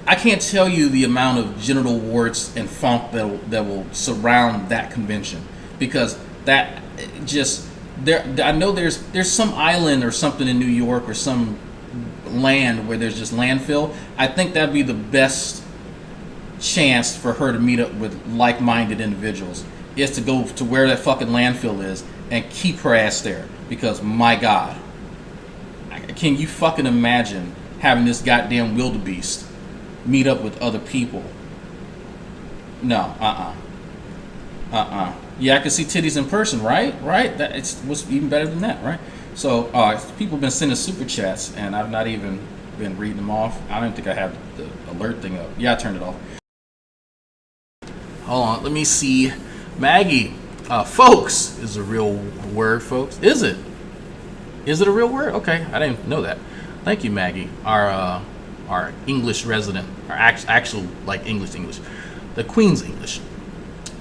I can't tell you the amount of genital warts and funk that will surround that convention, because that just there. I know there's some island or something in New York or some land where there's just landfill. I think that'd be the best chance for her to meet up with like-minded individuals, is to go to where that fucking landfill is and keep her ass there, because my God, can you fucking imagine having this goddamn wildebeest meet up with other people? No, yeah, I can see titties in person, right? That what's even better than that, right? So people have been sending super chats and I've not even been reading them off. I don't think I have the alert thing up. Yeah, I turned it off. Hold on, let me see. Maggie, folks is a real word, folks. Is it? Is it a real word? Okay, I didn't know that. Thank you, Maggie, our English resident, our actual like English, the Queen's English.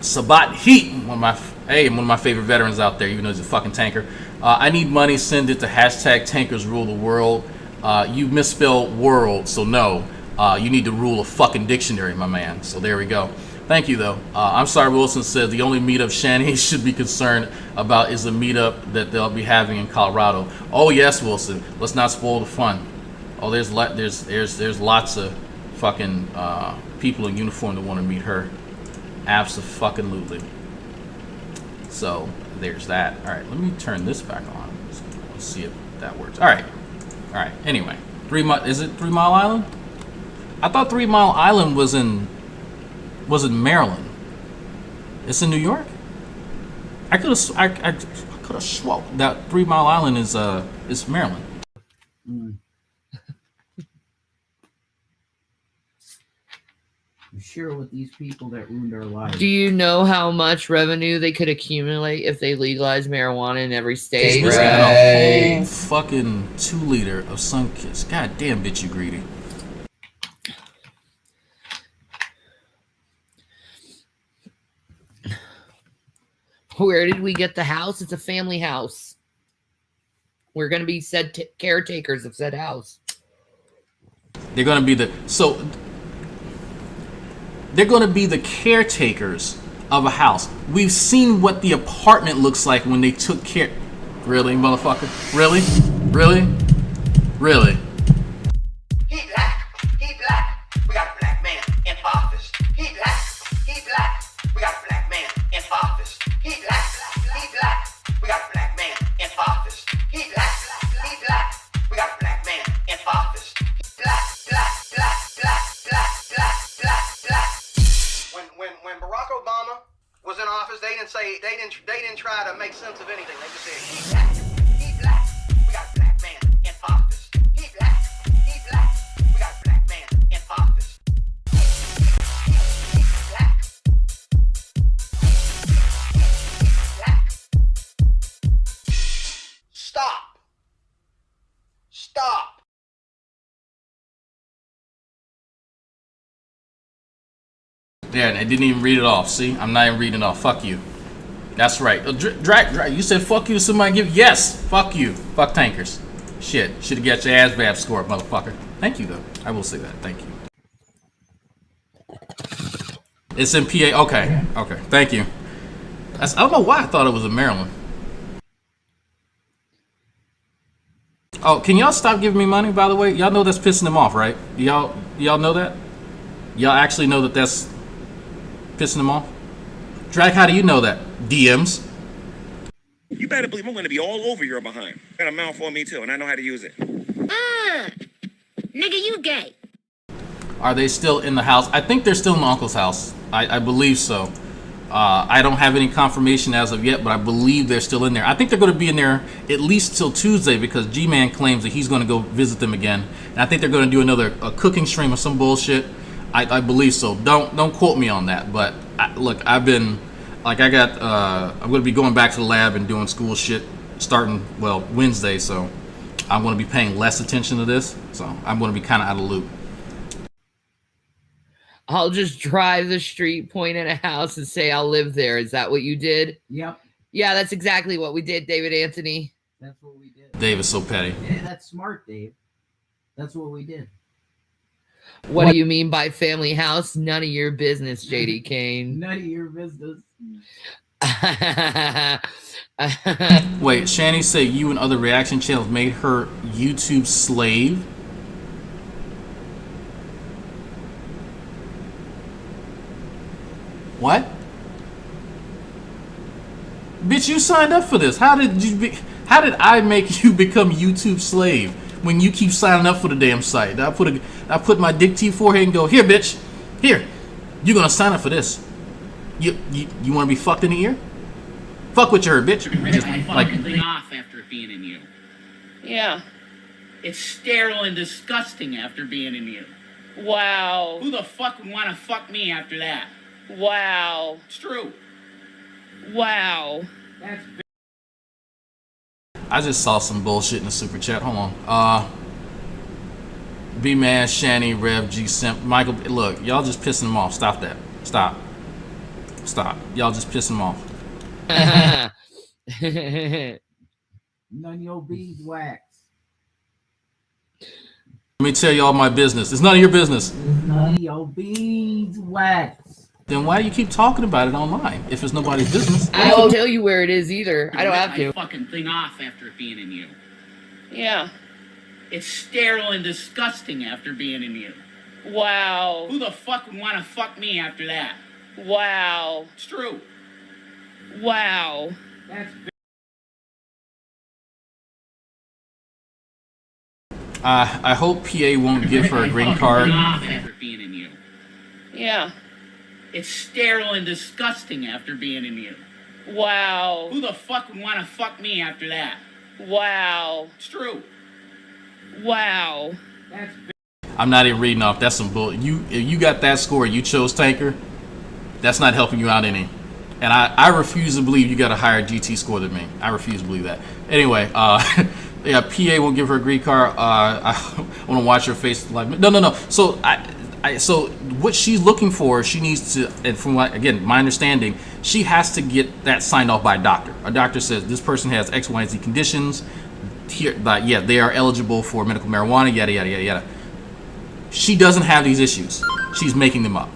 Sabat Heat, one of my favorite veterans out there, even though he's a fucking tanker. I need money, send it to hashtag tankers rule the world. You misspelled world, so no. You need to rule a fucking dictionary, my man. So there we go. Thank you, though. I'm sorry, Wilson says the only meetup Shanny should be concerned about is a meetup that they'll be having in Colorado. Oh yes, Wilson. Let's not spoil the fun. Oh, there's lots of fucking people in uniform that want to meet her. Abso-fucking-lutely. So there's that. All right, let me turn this back on. Let's see if that works. All right. All right. Anyway, is it 3 Mile Island? I thought 3 Mile Island was in Maryland. It's in New York. I could have swore that 3 Mile Island is Maryland. Share with these people that ruined our lives. Do you know how much revenue they could accumulate if they legalized marijuana in every state? This got a whole fucking 2 liter of Sunkist. God damn, bitch, you greedy. Where did we get the house? It's a family house. We're going to be said caretakers of said house. They're going to be they're going to be the caretakers of a house. We've seen what the apartment looks like when they took care. Really, motherfucker? Really? Really? Really? He black. He black. We got a black man in office. He black. He black. We got a black man in office. He black. He black. We got a black man in office. He black. He black. We got a black man in office. Black, black, black, black, black, black, black, black. When Barack Obama was in office, they didn't try to make sense of anything. They just said he black. He black. We got a black man in office. He black. He black. We got a black man in office. He black. Black. Stop. Stop. Yeah, and I didn't even read it off. See, I'm not even reading it off. Fuck you. That's right. Drag. You said fuck you to somebody. Yes. Fuck you. Fuck tankers. Shit. Should have got your ASVAB score, motherfucker. Thank you though. I will say that. Thank you. It's in PA. Okay. Okay. Thank you. I don't know why I thought it was in Maryland. Oh, can y'all stop giving me money? By the way, y'all know that's pissing them off, right? Y'all know that? Y'all actually know that that's pissing them off? Drag, how do you know that? DMs. You better believe I'm going to be all over your behind. Got a mouth on me too, and I know how to use it. Nigga, you gay. Are they still in the house? I think they're still in the uncle's house. I believe so. I don't have any confirmation as of yet, but I believe they're still in there. I think they're going to be in there at least till Tuesday because G-Man claims that he's going to go visit them again. And I think they're going to do another cooking stream or some bullshit. I believe so. Don't quote me on that. But look, I'm going to be going back to the lab and doing school shit starting Wednesday. So I'm going to be paying less attention to this. So I'm going to be kind of out of the loop. I'll just drive the street, point at a house, and say I'll live there. Is that what you did? Yep. Yeah, that's exactly what we did, David Anthony. That's what we did. Dave is so petty. Yeah, that's smart, Dave. That's what we did. What do you mean by family house? None of your business, JD Kane. None of your business. Wait, Shanny said you and other reaction channels made her YouTube slave? What? Bitch, you signed up for this. How did I make you become YouTube slave when you keep signing up for the damn site? I put my dick to your forehead and go, here, bitch. Here. You're gonna sign up for this. You wanna be fucked in the ear? Fuck what you heard, bitch. Just fucking thing off after being in you. Yeah. It's sterile and disgusting after being in you. Wow. Who the fuck would want to fuck me after that? Wow. It's true. Wow. That's I just saw some bullshit in the super chat. Hold on. B-Man, Shanny, Rev, G Simp, Michael. Look, y'all just pissing them off. Stop that. Stop. Y'all just pissing them off. None of your beads wax. Let me tell y'all my business. It's none of your business. None of your beads wax. Then why do you keep talking about it online if it's nobody's business? I won't tell you where it is either. I don't have to. fucking thing off after being in you. Yeah. It's sterile and disgusting after being in you. Wow. Who the fuck would want to fuck me after that? Wow. It's true. Wow. That's I hope PA won't give her a green card. After being in you. Yeah. It's sterile and disgusting after being in you. Wow. Who the fuck would want to fuck me after that? Wow. It's true. Wow. That's I'm not even reading off. That's some bull. You got that score. You chose Tanker. That's not helping you out any. And I refuse to believe you got a higher GT score than me. I refuse to believe that. Anyway, yeah, PA won't give her a green card. I want to watch her face like no. So so what she's looking for, she needs to, and from again my understanding, she has to get that signed off by a doctor. A doctor says this person has X, Y, and Z conditions. Here, yeah, they are eligible for medical marijuana. Yada yada yada yada. She doesn't have these issues. She's making them up.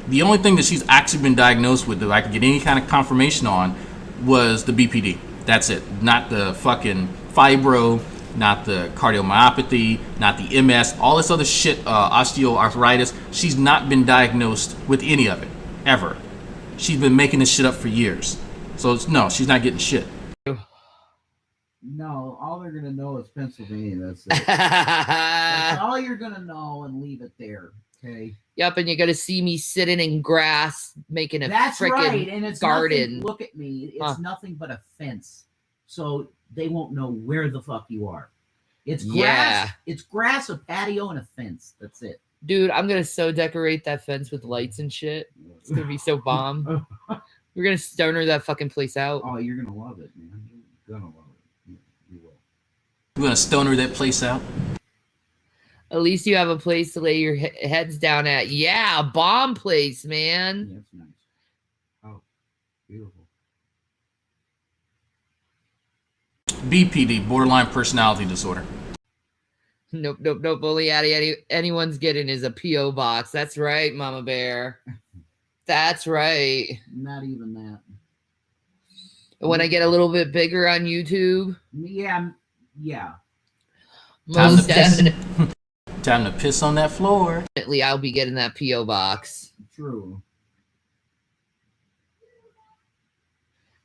The only thing that she's actually been diagnosed with that I could get any kind of confirmation on was the BPD. That's it. Not the fucking fibro, not the cardiomyopathy, not the MS, all this other shit, osteoarthritis. She's not been diagnosed with any of it, ever. She's been making this shit up for years. So, no, she's not getting shit. No, all they're going to know is Pennsylvania. That's it. That's all you're going to know, and leave it there. Okay. Yep, and you're gonna see me sitting in grass making a freaking right, and it's garden. Nothing, look at me. It's nothing but a fence, so they won't know where the fuck you are. It's grass. Yeah. It's grass, a patio, and a fence. That's it. Dude, I'm gonna so decorate that fence with lights and shit. It's gonna be so bomb. We're gonna stoner that fucking place out. Oh, you're gonna love it, man. You're gonna love it. You will. We're gonna stoner that place out. At least you have a place to lay your heads down at. Yeah, a bomb place, man. Yeah, that's nice. Oh, beautiful. BPD, borderline personality disorder. Nope. Only anyone's getting is a P.O. box. That's right, Mama Bear. That's right. Not even that. When I get a little bit bigger on YouTube. Yeah. Most definitely. Time to piss on that floor. I'll be getting that P.O. box. True.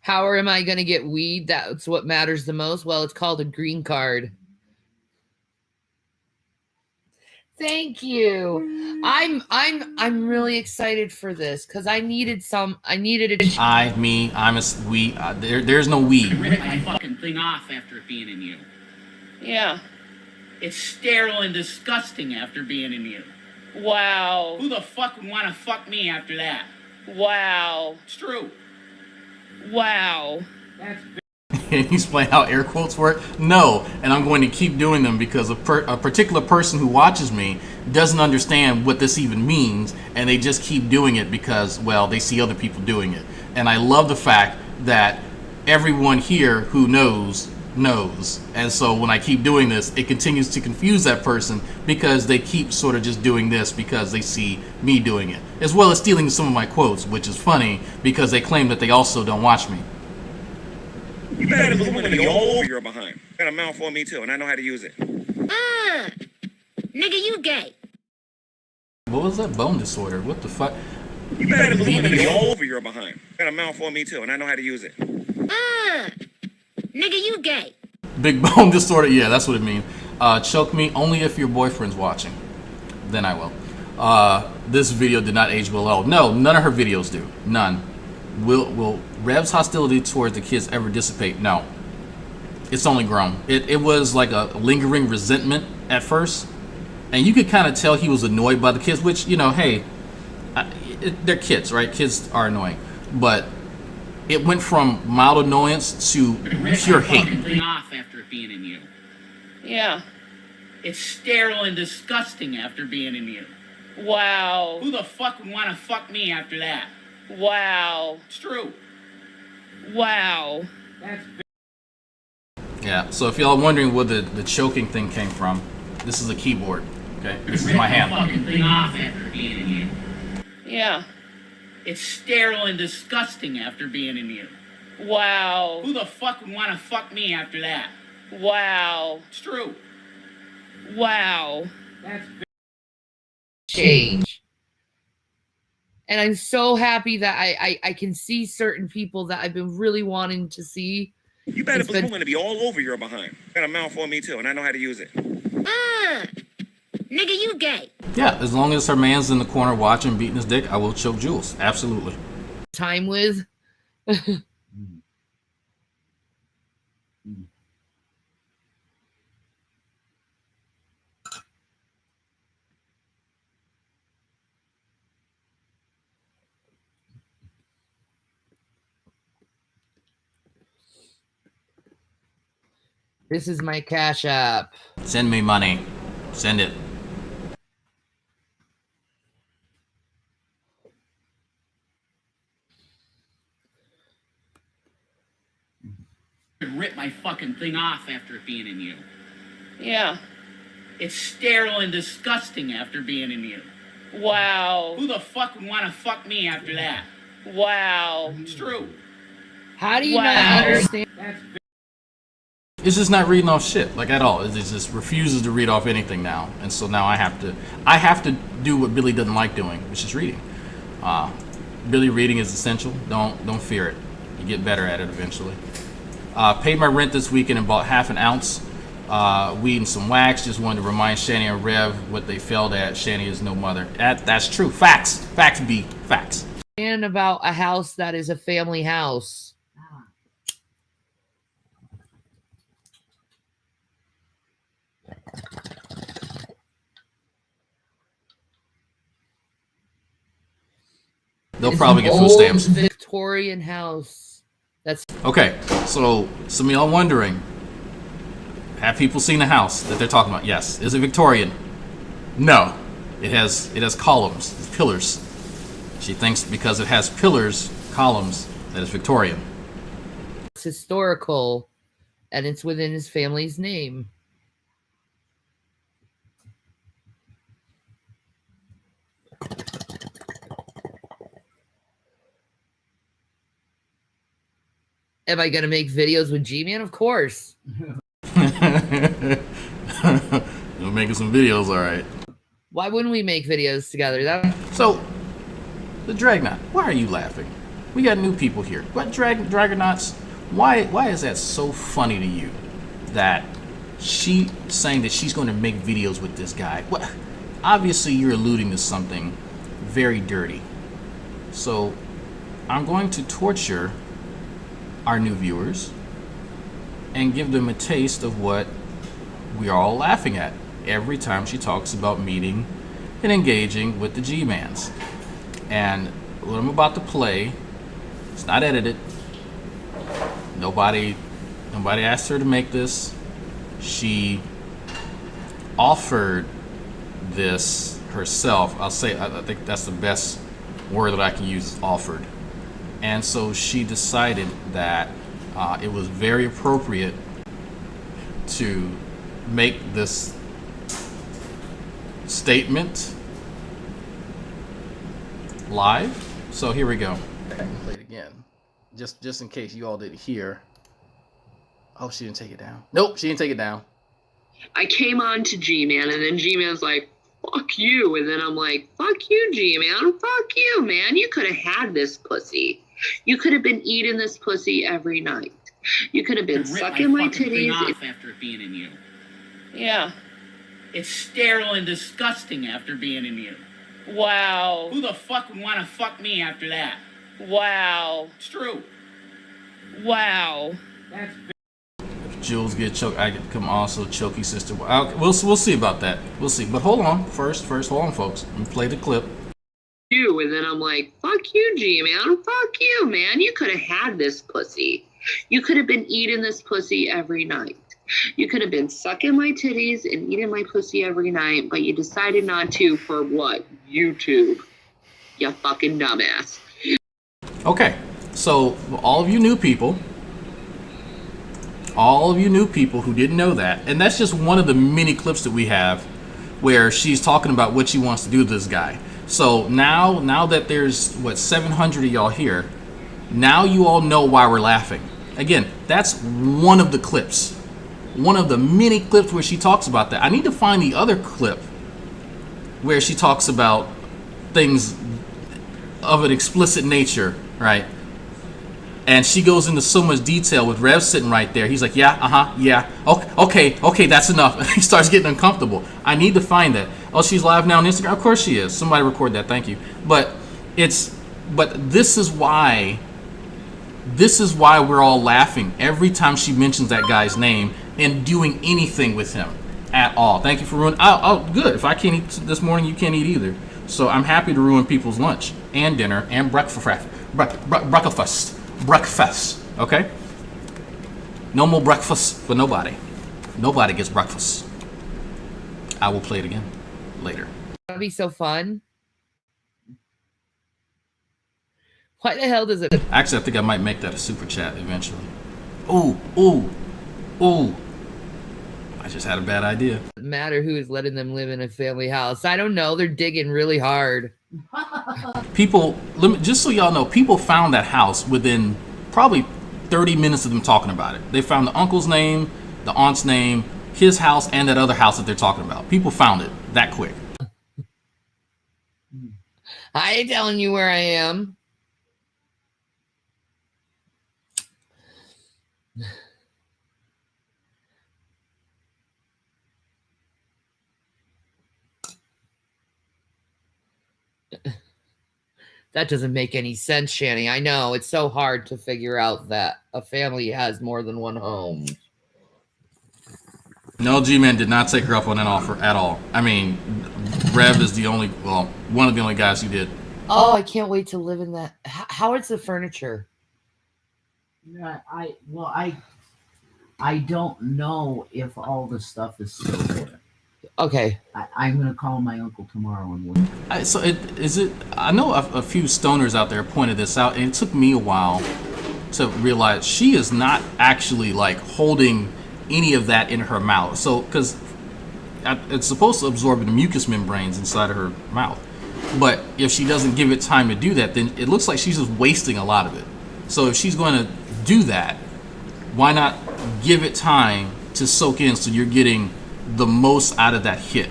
How am I going to get weed? That's what matters the most. Well, it's called a green card. Thank you. I'm really excited for this because I needed it. There's no we. I ripped my fucking thing off after it being in you. Yeah. It's sterile and disgusting after being in you. Wow. Who the fuck would want to fuck me after that? Wow. It's true. Wow. That's Can you explain how air quotes work? No, and I'm going to keep doing them because a particular person who watches me doesn't understand what this even means, and they just keep doing it because, well, they see other people doing it. And I love the fact that everyone here who knows, and so when I keep doing this, it continues to confuse that person because they keep sort of just doing this because they see me doing it, as well as stealing some of my quotes, which is funny because they claim that they also don't watch me. You better believe when you're all over your behind. Got a mouth for me too, and I know how to use it. Nigga, you gay. What was that? Bone disorder? What the fuck? You better believe when you're all over your behind. Got a mouth for me too, and I know how to use it. Nigga, you gay. Big bone disorder? Yeah, that's what it means. Choke me only if your boyfriend's watching. Then I will. This video did not age well at all. No, none of her videos do. None. Will Rev's hostility towards the kids ever dissipate? No. It's only grown. It was like a lingering resentment at first. And you could kind of tell he was annoyed by the kids, which, you know, hey, they're kids, right? Kids are annoying. But it went from mild annoyance to pure hate. Thing off after it being in you. Yeah. It's sterile and disgusting after being in you. Wow. Who the fuck would want to fuck me after that? Wow. It's true. Wow. That's Yeah, so if y'all are wondering where the choking thing came from, this is a keyboard, okay? This is my hand. fucking thing off after being in you. Yeah. It's sterile and disgusting after being in you. Wow. Who the fuck would want to fuck me after that? Wow. It's true. Wow. That's change. And I'm so happy that I can see certain people that I've been really wanting to see. You better believe I'm going to be all over your behind. Got a mouth for me too, and I know how to use it. Nigga, you gay. Yeah, as long as her man's in the corner watching, beating his dick, I will choke Jules. Absolutely. Time with. This is my Cash App. Send me money. Send it. Rip my fucking thing off after it being in you. Yeah. It's sterile and disgusting after being in you. Wow. Who the fuck would want to fuck me after that? Wow. It's true. How do you not understand? It's just not reading off shit, like, at all. It just refuses to read off anything now. And so now I have to do what Billy doesn't like doing, which is reading. Billy, reading is essential. Don't fear it. You get better at it eventually. Paid my rent this weekend and bought half an ounce weed and some wax. Just wanted to remind Shanny and Rev what they failed at. Shanny is no mother. That's true. Facts. Facts, B. Facts. And about a house that is a family house. They'll probably get food stamps. Victorian house. That's okay. So some of y'all wondering, have people seen the house that they're talking about? Yes. Is it Victorian? No. It has columns, it's pillars. She thinks because it has pillars, columns, that it's Victorian. It's historical, and it's within his family's name. Am I gonna make videos with G-Man? Of course. You're making some videos, all right. Why wouldn't we make videos together? So, the Dragnauct, why are you laughing? We got new people here. What Dragnauts? Why is that so funny to you? That she saying that she's going to make videos with this guy. What? Obviously, you're alluding to something very dirty. So, I'm going to torture our new viewers and give them a taste of what we are all laughing at every time she talks about meeting and engaging with the G-Mans. And what I'm about to play, it's not edited. Nobody asked her to make this. She offered this herself. I think that's the best word that I can use, is offered. And so she decided that it was very appropriate to make this statement live. So here we go. I can play it again, just in case you all didn't hear. Oh, she didn't take it down. Nope, she didn't take it down. I came on to G-Man, and then G-Man's like, fuck you. And then I'm like, fuck you, G-Man. Fuck you, man. You could have had this pussy. You could have been eating this pussy every night. You could have been sucking my titties off after it being in you. Yeah. It's sterile and disgusting after being in you. Wow. Who the fuck would want to fuck me after that? Wow. It's true. Wow. That's Jules get choked, I could come also choky sister. We'll see about that. We'll see. But hold on. First, hold on, folks. Let me play the clip. You, and then I'm like, fuck you, G-Man. Fuck you, man. You could have had this pussy. You could have been eating this pussy every night. You could have been sucking my titties and eating my pussy every night, but you decided not to for what? YouTube. You fucking dumbass. Okay, so all of you new people who didn't know that, and that's just one of the many clips that we have where she's talking about what she wants to do to this guy. So now that there's, 700 of y'all here, now you all know why we're laughing. Again, that's one of the clips. One of the many clips where she talks about that. I need to find the other clip where she talks about things of an explicit nature, right? And she goes into so much detail with Rev sitting right there. He's like, yeah, yeah, okay, that's enough. He starts getting uncomfortable. I need to find that. Oh, she's live now on Instagram. Of course she is. Somebody record that. Thank you. But this is why we're all laughing every time she mentions that guy's name and doing anything with him at all. Thank you for ruining. Oh, good. If I can't eat this morning, you can't eat either. So I'm happy to ruin people's lunch and dinner and breakfast. Breakfast. Okay. No more breakfast for nobody. Nobody gets breakfast. I will play it again later. That'd be so fun. Why the hell does it? Actually, I think I might make that a super chat eventually. Ooh. I just had a bad idea. Matter who is letting them live in a family house? I don't know. They're digging really hard. People, just so y'all know, people found that house within probably 30 minutes of them talking about it. They found the uncle's name, the aunt's name, his house, and that other house that they're talking about. People found it that quick. I ain't telling you where I am. That doesn't make any sense, Shanny. I know. It's so hard to figure out that a family has more than one home. No, G-Man did not take her up on that offer at all. I mean, Rev is one of the only guys who did. Oh, I can't wait to live in that. How is the furniture? I don't know if all the stuff is still there. Okay. I'm gonna call my uncle tomorrow and look. I know a few stoners out there pointed this out, and it took me a while to realize she is not actually like holding any of that in her mouth. So, because it's supposed to absorb the mucous membranes inside of her mouth, but if she doesn't give it time to do that, then it looks like she's just wasting a lot of it. So if she's going to do that, why not give it time to soak in so you're getting the most out of that hit,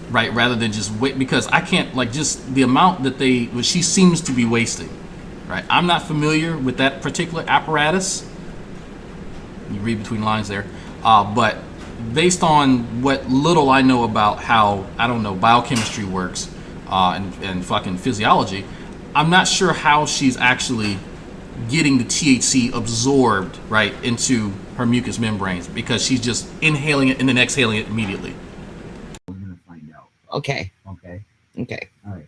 right? Rather than just wait, because I can't, like, just the amount that she seems to be wasting, right? I'm not familiar with that particular apparatus. You read between lines there, but based on what little I know about how, I don't know, biochemistry works and fucking physiology, I'm not sure how she's actually getting the THC absorbed right into her mucous membranes, because she's just inhaling it and then exhaling it immediately. We're gonna find out. Okay. Okay. Okay. All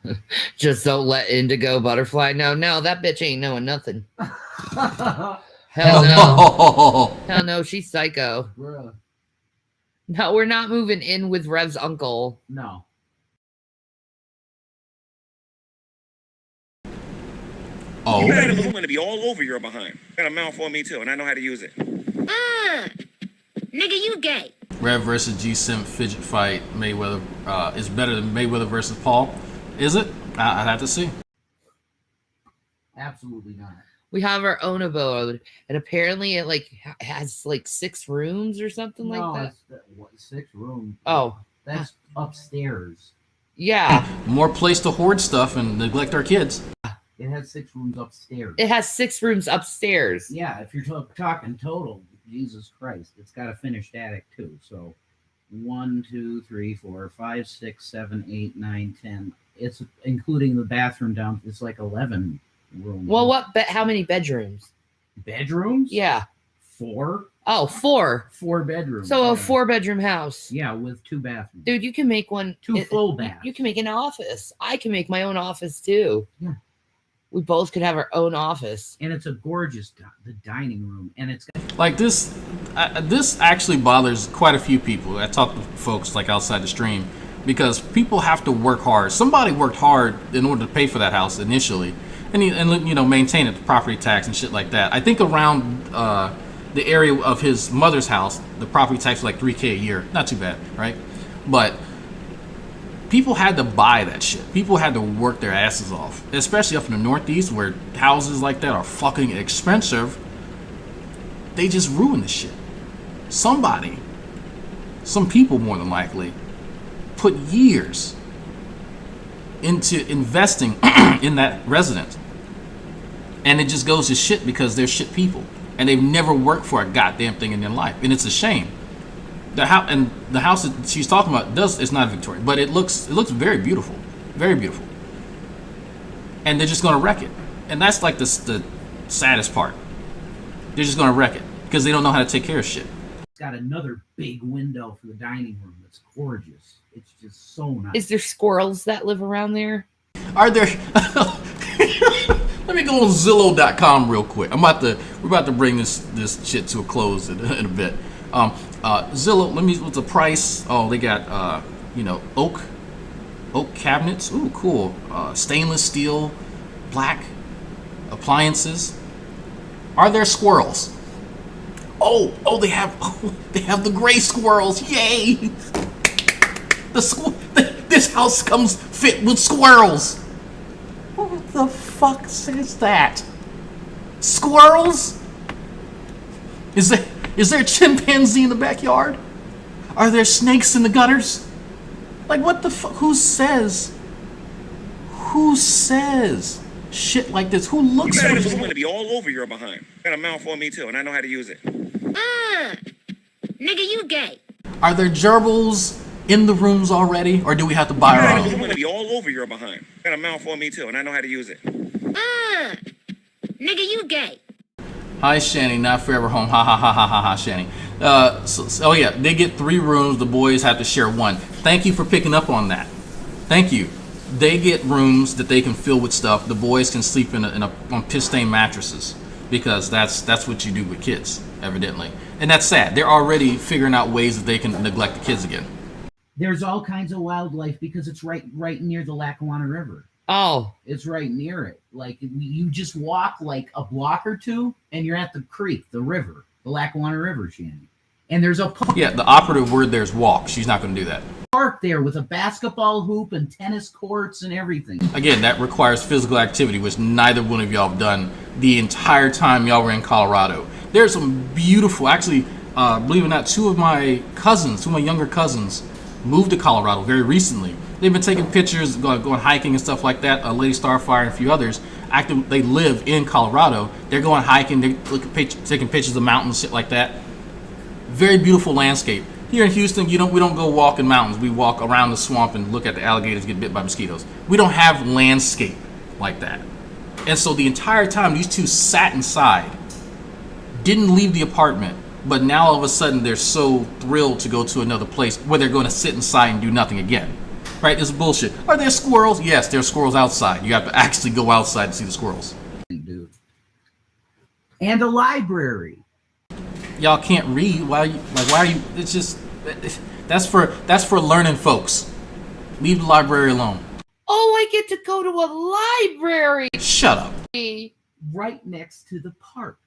right. Just don't let Indigo Butterfly know. No, that bitch ain't knowing nothing. Hell no. Hell no, she's psycho. Bruh. No, we're not moving in with Rev's uncle. No. Oh. You got a woman to be all over your behind. Got a mouth on me too, and I know how to use it. Nigga, you gay. Rev versus G-Sim fidget fight Mayweather is better than Mayweather versus Paul. Is it? I'd have to see. Absolutely not. We have our own abode, and apparently it like has like 6 rooms or something like that. It's 6 rooms. Oh, that's upstairs. Yeah. More place to hoard stuff and neglect our kids. It has 6 rooms upstairs. It has 6 rooms upstairs. Yeah, if you're talking total, Jesus Christ, it's got a finished attic too. So 1, 2, 3, 4, 5, 6, 7, 8, 9, 10. It's including the bathroom down. It's like 11 rooms. Well, how many bedrooms? Bedrooms? Yeah. 4. Oh, 4. 4 bedrooms. So a 4-bedroom house. Yeah, with 2 bathrooms. Dude, you can make one. 2 full baths. You can make an office. I can make my own office too. Yeah. We both could have our own office. And it's a gorgeous the dining room, and it's got like this. This actually bothers quite a few people. I talk to folks like outside the stream, because people have to work hard. Somebody worked hard in order to pay for that house initially, and you know, maintain it, the property tax and shit like that. I think around the area of his mother's house, the property tax was like $3,000 a year. Not too bad, right? But people had to buy that shit. People had to work their asses off, especially up in the Northeast where houses like that are fucking expensive. They just ruined the shit. Some people more than likely, put years into investing in that residence. And it just goes to shit because they're shit people. And they've never worked for a goddamn thing in their life. And it's a shame. the house that she's talking about it's not Victorian, but it looks very beautiful, very beautiful. And they're just gonna wreck it, and that's like the saddest part. They're just gonna wreck it because they don't know how to take care of shit. It's got another big window for the dining room. It's gorgeous. It's just so nice. Is there squirrels that live around there? Are there? Let me go on Zillow.com real quick. We're about to bring this shit to a close in a bit. Zillow. What's the price? Oh, they got oak cabinets. Ooh, cool. Stainless steel, black appliances. Are there squirrels? Oh, they have the gray squirrels. Yay! This house comes fit with squirrels. What the fuck says that? Squirrels? Is there a chimpanzee in the backyard? Are there snakes in the gutters? Like, what the fuck? Who says shit like this? Who looks for It's this? going to be all over your behind. Got a mouth on me too, and I know how to use it. Nigga, you gay. Are there gerbils in the rooms already, or do we have to buy our It's own? going to be all over your behind. Got a mouth on me too, and I know how to use it. Nigga, you gay. Hi, Shanny, not forever home. Ha ha ha ha ha ha, Shanny. Oh yeah, they get 3 rooms. The boys have to share 1. Thank you for picking up on that. Thank you. They get rooms that they can fill with stuff. The boys can sleep on piss-stained mattresses because that's what you do with kids, evidently. And that's sad. They're already figuring out ways that they can neglect the kids again. There's all kinds of wildlife because it's right near the Lackawanna River. Oh. It's right near it. Like, you just walk like a block or 2, and you're at the creek, the river, the Lackawanna River, Shanny. And there's a Yeah, the operative word there is walk. She's not going to do that. park there with a basketball hoop and tennis courts and everything. Again, that requires physical activity, which neither one of y'all have done the entire time y'all were in Colorado. There's some beautiful, actually, believe it or not, two of my younger cousins, moved to Colorado very recently. They've been taking pictures, going hiking and stuff like that. Lady Starfire and a few others. They live in Colorado. They're going hiking. They're taking pictures of mountains, shit like that. Very beautiful landscape. Here in Houston, we don't go walk in mountains. We walk around the swamp and look at the alligators get bit by mosquitoes. We don't have landscape like that. And so the entire time, these two sat inside, didn't leave the apartment, but now all of a sudden they're so thrilled to go to another place where they're going to sit inside and do nothing again. Right? It's bullshit. Are there squirrels? Yes, there are squirrels outside. You have to actually go outside to see the squirrels. Dude. And a library. Y'all can't read. Why are you? It's just that's for learning folks. Leave the library alone. Oh, I get to go to a library. Shut up. Right next to the park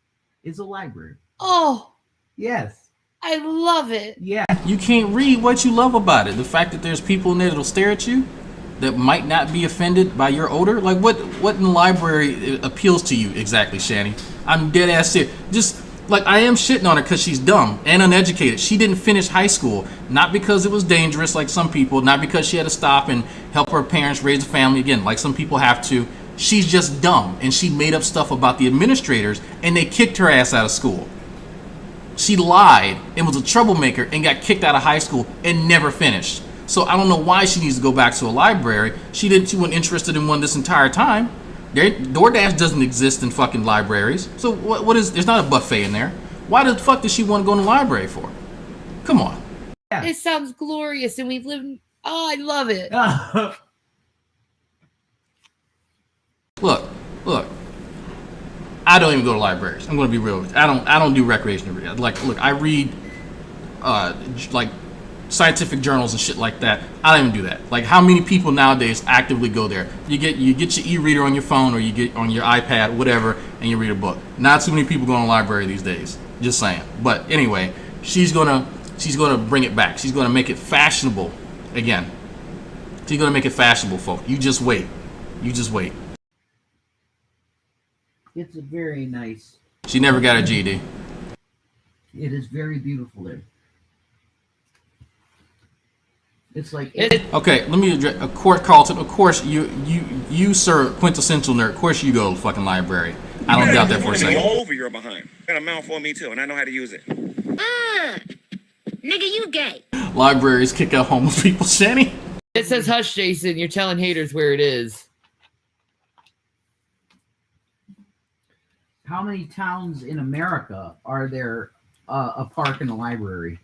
is a library. Oh. Yes. I love it. Yeah. You can't read what you love about it. The fact that there's people in there that'll stare at you that might not be offended by your odor. Like what in the library appeals to you exactly, Shanny? I'm dead ass serious. Just like I am shitting on her because she's dumb and uneducated. She didn't finish high school, not because it was dangerous like some people, not because she had to stop and help her parents raise a family again, like some people have to. She's just dumb, and she made up stuff about the administrators, and they kicked her ass out of school. She lied and was a troublemaker and got kicked out of high school and never finished. So I don't know why she needs to go back to a library. She wasn't interested in one this entire time. DoorDash doesn't exist in fucking libraries. So what is? There's not a buffet in there. Why the fuck does she want to go in the library for? Come on. Yeah. It sounds glorious, and we've lived. Oh, I love it. Look. I don't even go to libraries. I'm going to be real with you. I don't do recreational reading. Like, look, I read like scientific journals and shit like that. I don't even do that. Like, how many people nowadays actively go there? You get your e-reader on your phone, or you get on your iPad, whatever, and you read a book. Not too many people go to the library these days. Just saying. But anyway, she's gonna bring it back. She's gonna make it fashionable again. She's gonna make it fashionable, folks. You just wait. It's a very nice. She never got a GED. It is very beautiful there. It's like Okay, let me address. Of course, Carlton. Of course, you, sir, quintessential nerd. Of course, you go to the fucking library. I don't doubt that for a second. All over your behind. Got a mouth on me too, and I know how to use it. Nigga, you gay. Libraries kick out homeless people, Shanny. It says hush, Jason. You're telling haters where it is. How many towns in America are there a park and a library?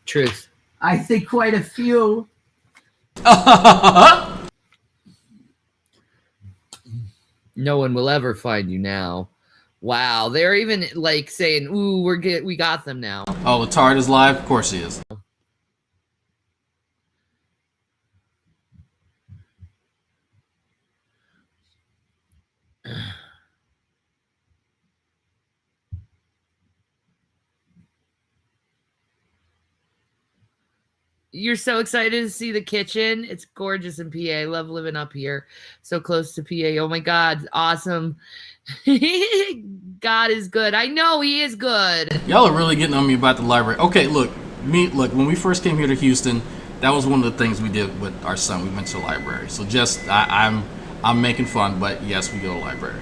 Truth. I think quite a few. No one will ever find you now. Wow, they're even like saying, "Ooh, we got them now." Oh, Tard is live? Of course he is. You're so excited to see the kitchen. It's gorgeous in PA. I love living up here. So close to PA. Oh my God. Awesome. God is good. I know he is good. Y'all are really getting on me about the library. Okay, look, when we first came here to Houston, that was one of the things we did with our son. We went to the library. So just I'm making fun, but yes, we go to the library.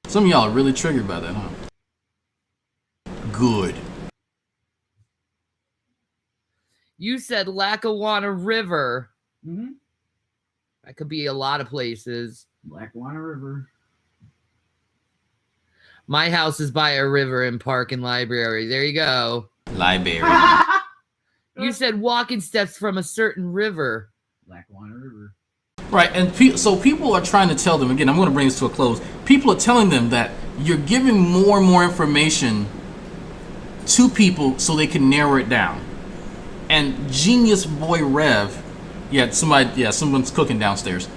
Some of y'all are really triggered by that, huh? Good. You said Lackawanna River. Mm-hmm. That could be a lot of places. Lackawanna River. My house is by a river and park and library. There you go. Library. You said walking steps from a certain river. Lackawanna River. Right, and so people are trying to tell them, again, I'm going to bring this to a close. People are telling them that you're giving more and more information to people so they can narrow it down. And genius boy Rev, someone's cooking downstairs.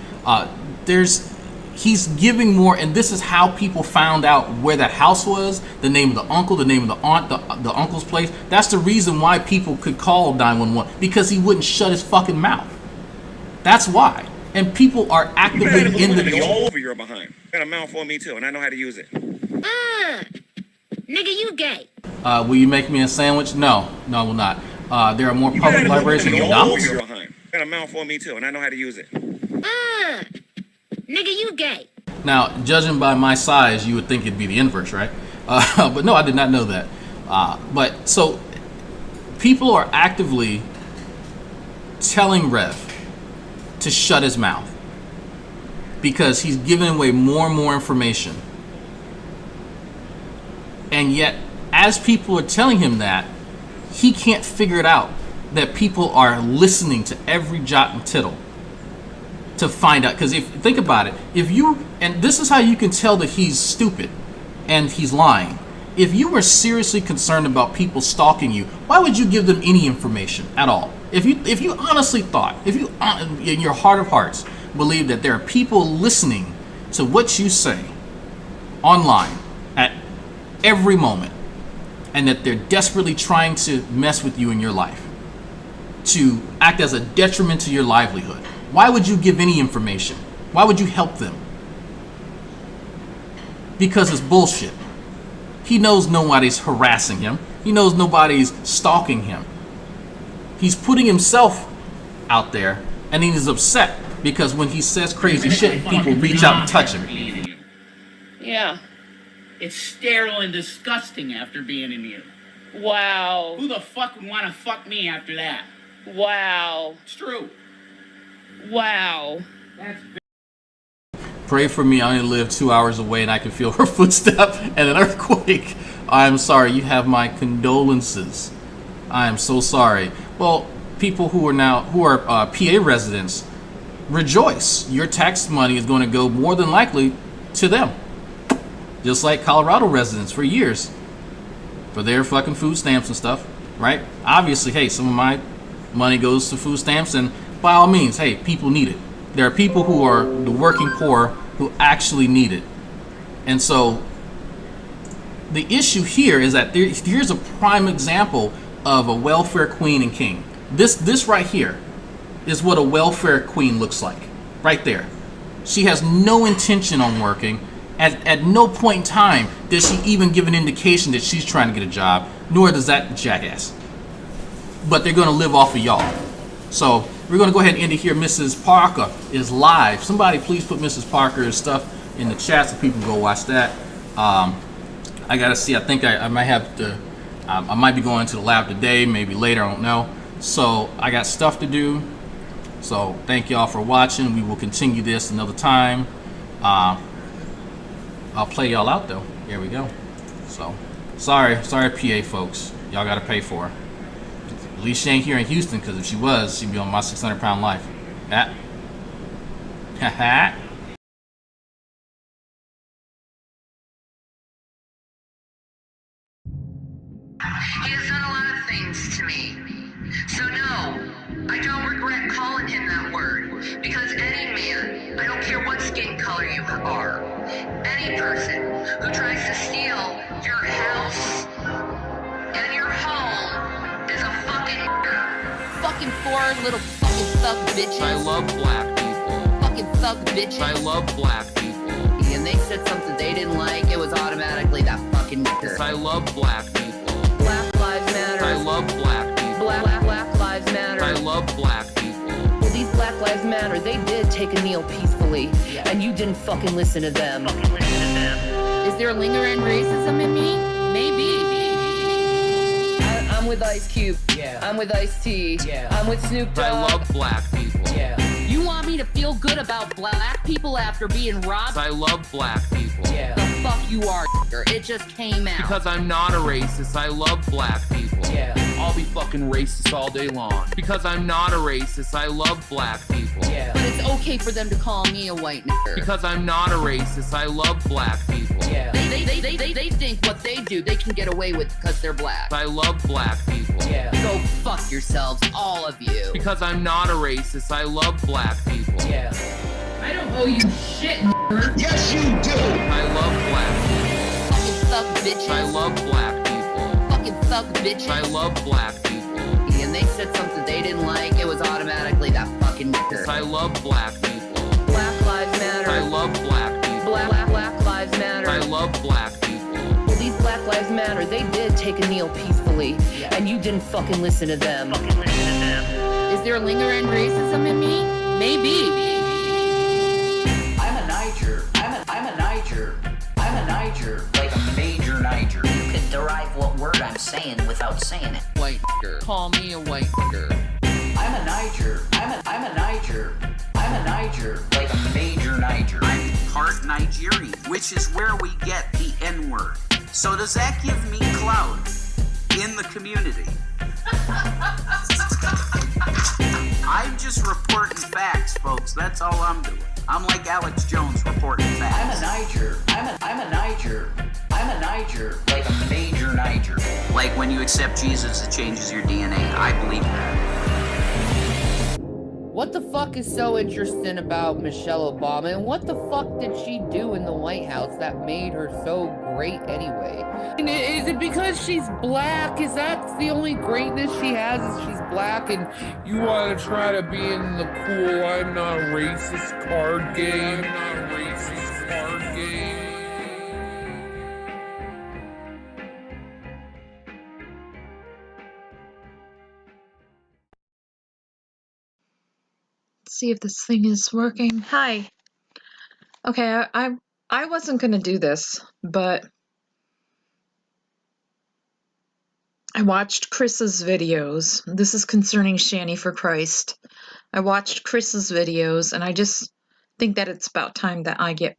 He's giving more, and this is how people found out where that house was, the name of the uncle, the name of the aunt, the uncle's place. That's the reason why people could call 911, because he wouldn't shut his fucking mouth. That's why. And people are actively in the all over your behind. Got a mouth for me too, and I know how to use it. Nigga, you gay. Will you make me a sandwich? No, I will not. There are more public libraries in McDonald's. Got a mouth for me too, and I know how to use it. Nigga, you gay. Now, judging by my size, you would think it'd be the inverse, right? But no, I did not know that. But so people are actively telling Rev to shut his mouth because he's giving away more and more information. And yet, as people are telling him that, he can't figure it out that people are listening to every jot and tittle to find out. Because if think about it, and this is how you can tell that he's stupid and he's lying. If you were seriously concerned about people stalking you, why would you give them any information at all? If you honestly thought, if you in your heart of hearts believe that there are people listening to what you say online at every moment, and that they're desperately trying to mess with you in your life, to act as a detriment to your livelihood, why would you give any information? Why would you help them? Because it's bullshit. He knows nobody's harassing him. He knows nobody's stalking him. He's putting himself out there, and he's upset because when he says crazy shit, people reach out and touch him. Yeah. It's sterile and disgusting after being in you. Wow. Who the fuck would want to fuck me after that? Wow. It's true. Wow. Pray for me. I only live 2 hours away, and I can feel her footstep and an earthquake. I'm sorry. You have my condolences. I am so sorry. Well, people who are PA residents, rejoice. Your tax money is going to go more than likely to them. Just like Colorado residents for years, for their fucking food stamps and stuff, right? Obviously, hey, some of my money goes to food stamps, and by all means, hey, people need it. There are people who are the working poor who actually need it. And so the issue here is that here's a prime example of a welfare queen and king. This right here is what a welfare queen looks like, right there. She has no intention on working. At no point in time does she even give an indication that she's trying to get a job, nor does that jackass. But they're going to live off of y'all. So we're going to go ahead and end it here. Mrs. Parker is live. Somebody please put Mrs. Parker's stuff in the chat so people can go watch that. I gotta see. I think I might have to. I might be going to the lab today, maybe later. I don't know. So I got stuff to do. So thank y'all for watching. We will continue this another time. I'll play y'all out though. Here we go. So sorry PA folks. Y'all gotta pay for her. At least she ain't here in Houston, because if she was, she'd be on my 600-pound life. Ha ha. He has done a lot of things to me. So no, I don't regret calling him that word. Because any man, I don't care what skin color you are, any person who tries to steal your house and your home is a fucking fucking four little fucking thug bitches. I love black people. Fucking thug bitches. I love black people. And they said something they didn't like, it was automatically that fucking nigger. I love black people. Black lives matter. I love black people. Black lives matter. I love black people. Well, these Black Lives Matter, they did take a kneel peacefully, and you didn't fucking listen to them. Is there lingering racism in me? Maybe. I'm with Ice Cube. Yeah. I'm with Ice-T. Yeah. I'm with Snoop Dogg. I love black people. Yeah. You want me to feel good about black people after being robbed? I love black people. Yeah. The fuck you are, it just came out. Because I'm not a racist, I love black people. Yeah. I'll be fucking racist all day long. Because I'm not a racist, I love black people. Yeah. But it's okay for them to call me a white nigger. Because I'm not a racist, I love black people. Yeah. They think what they do, they can get away with because they're black. I love black people. Yeah. Go fuck yourselves, all of you. Because I'm not a racist, I love black people. Yeah. I don't owe you shit, nigger. Yes, you do. I love black people. Fucking thug bitches. I love black people. Fucking thug bitches. I love black people. And they said something they didn't like, it was automatically that fucking nigger. I love black people. Black lives matter. I love black people. Black lives matter. I love black people. Well, these Black Lives Matter, they did take a kneel peacefully, and you didn't fucking listen to them. Is there lingering racism in me? Maybe. I'm a Niger. I'm a Niger. Like a major Niger. You can derive what word I'm saying without saying it. White nigger. Call me a white nigger. I'm a Niger. I'm a Niger. Like a major Niger. I'm part Nigerian, which is where we get the N-word. So does that give me clout in the community? I'm just reporting facts, folks. That's all I'm doing. I'm like Alex Jones reporting facts. I'm a Niger. Like a major Niger. Like when you accept Jesus, it changes your DNA. I believe that. What the fuck is so interesting about Michelle Obama, and what the fuck did she do in the White House that made her so great anyway? And is it because she's black? Is that the only greatness she has, is she's black, and you want to try to be in the cool, I'm not racist card game? See if this thing is working. Hi. Okay, I wasn't gonna do this, but I watched Chris's videos. This is concerning Shanny for Christ. I watched Chris's videos, and I just think that it's about time that I get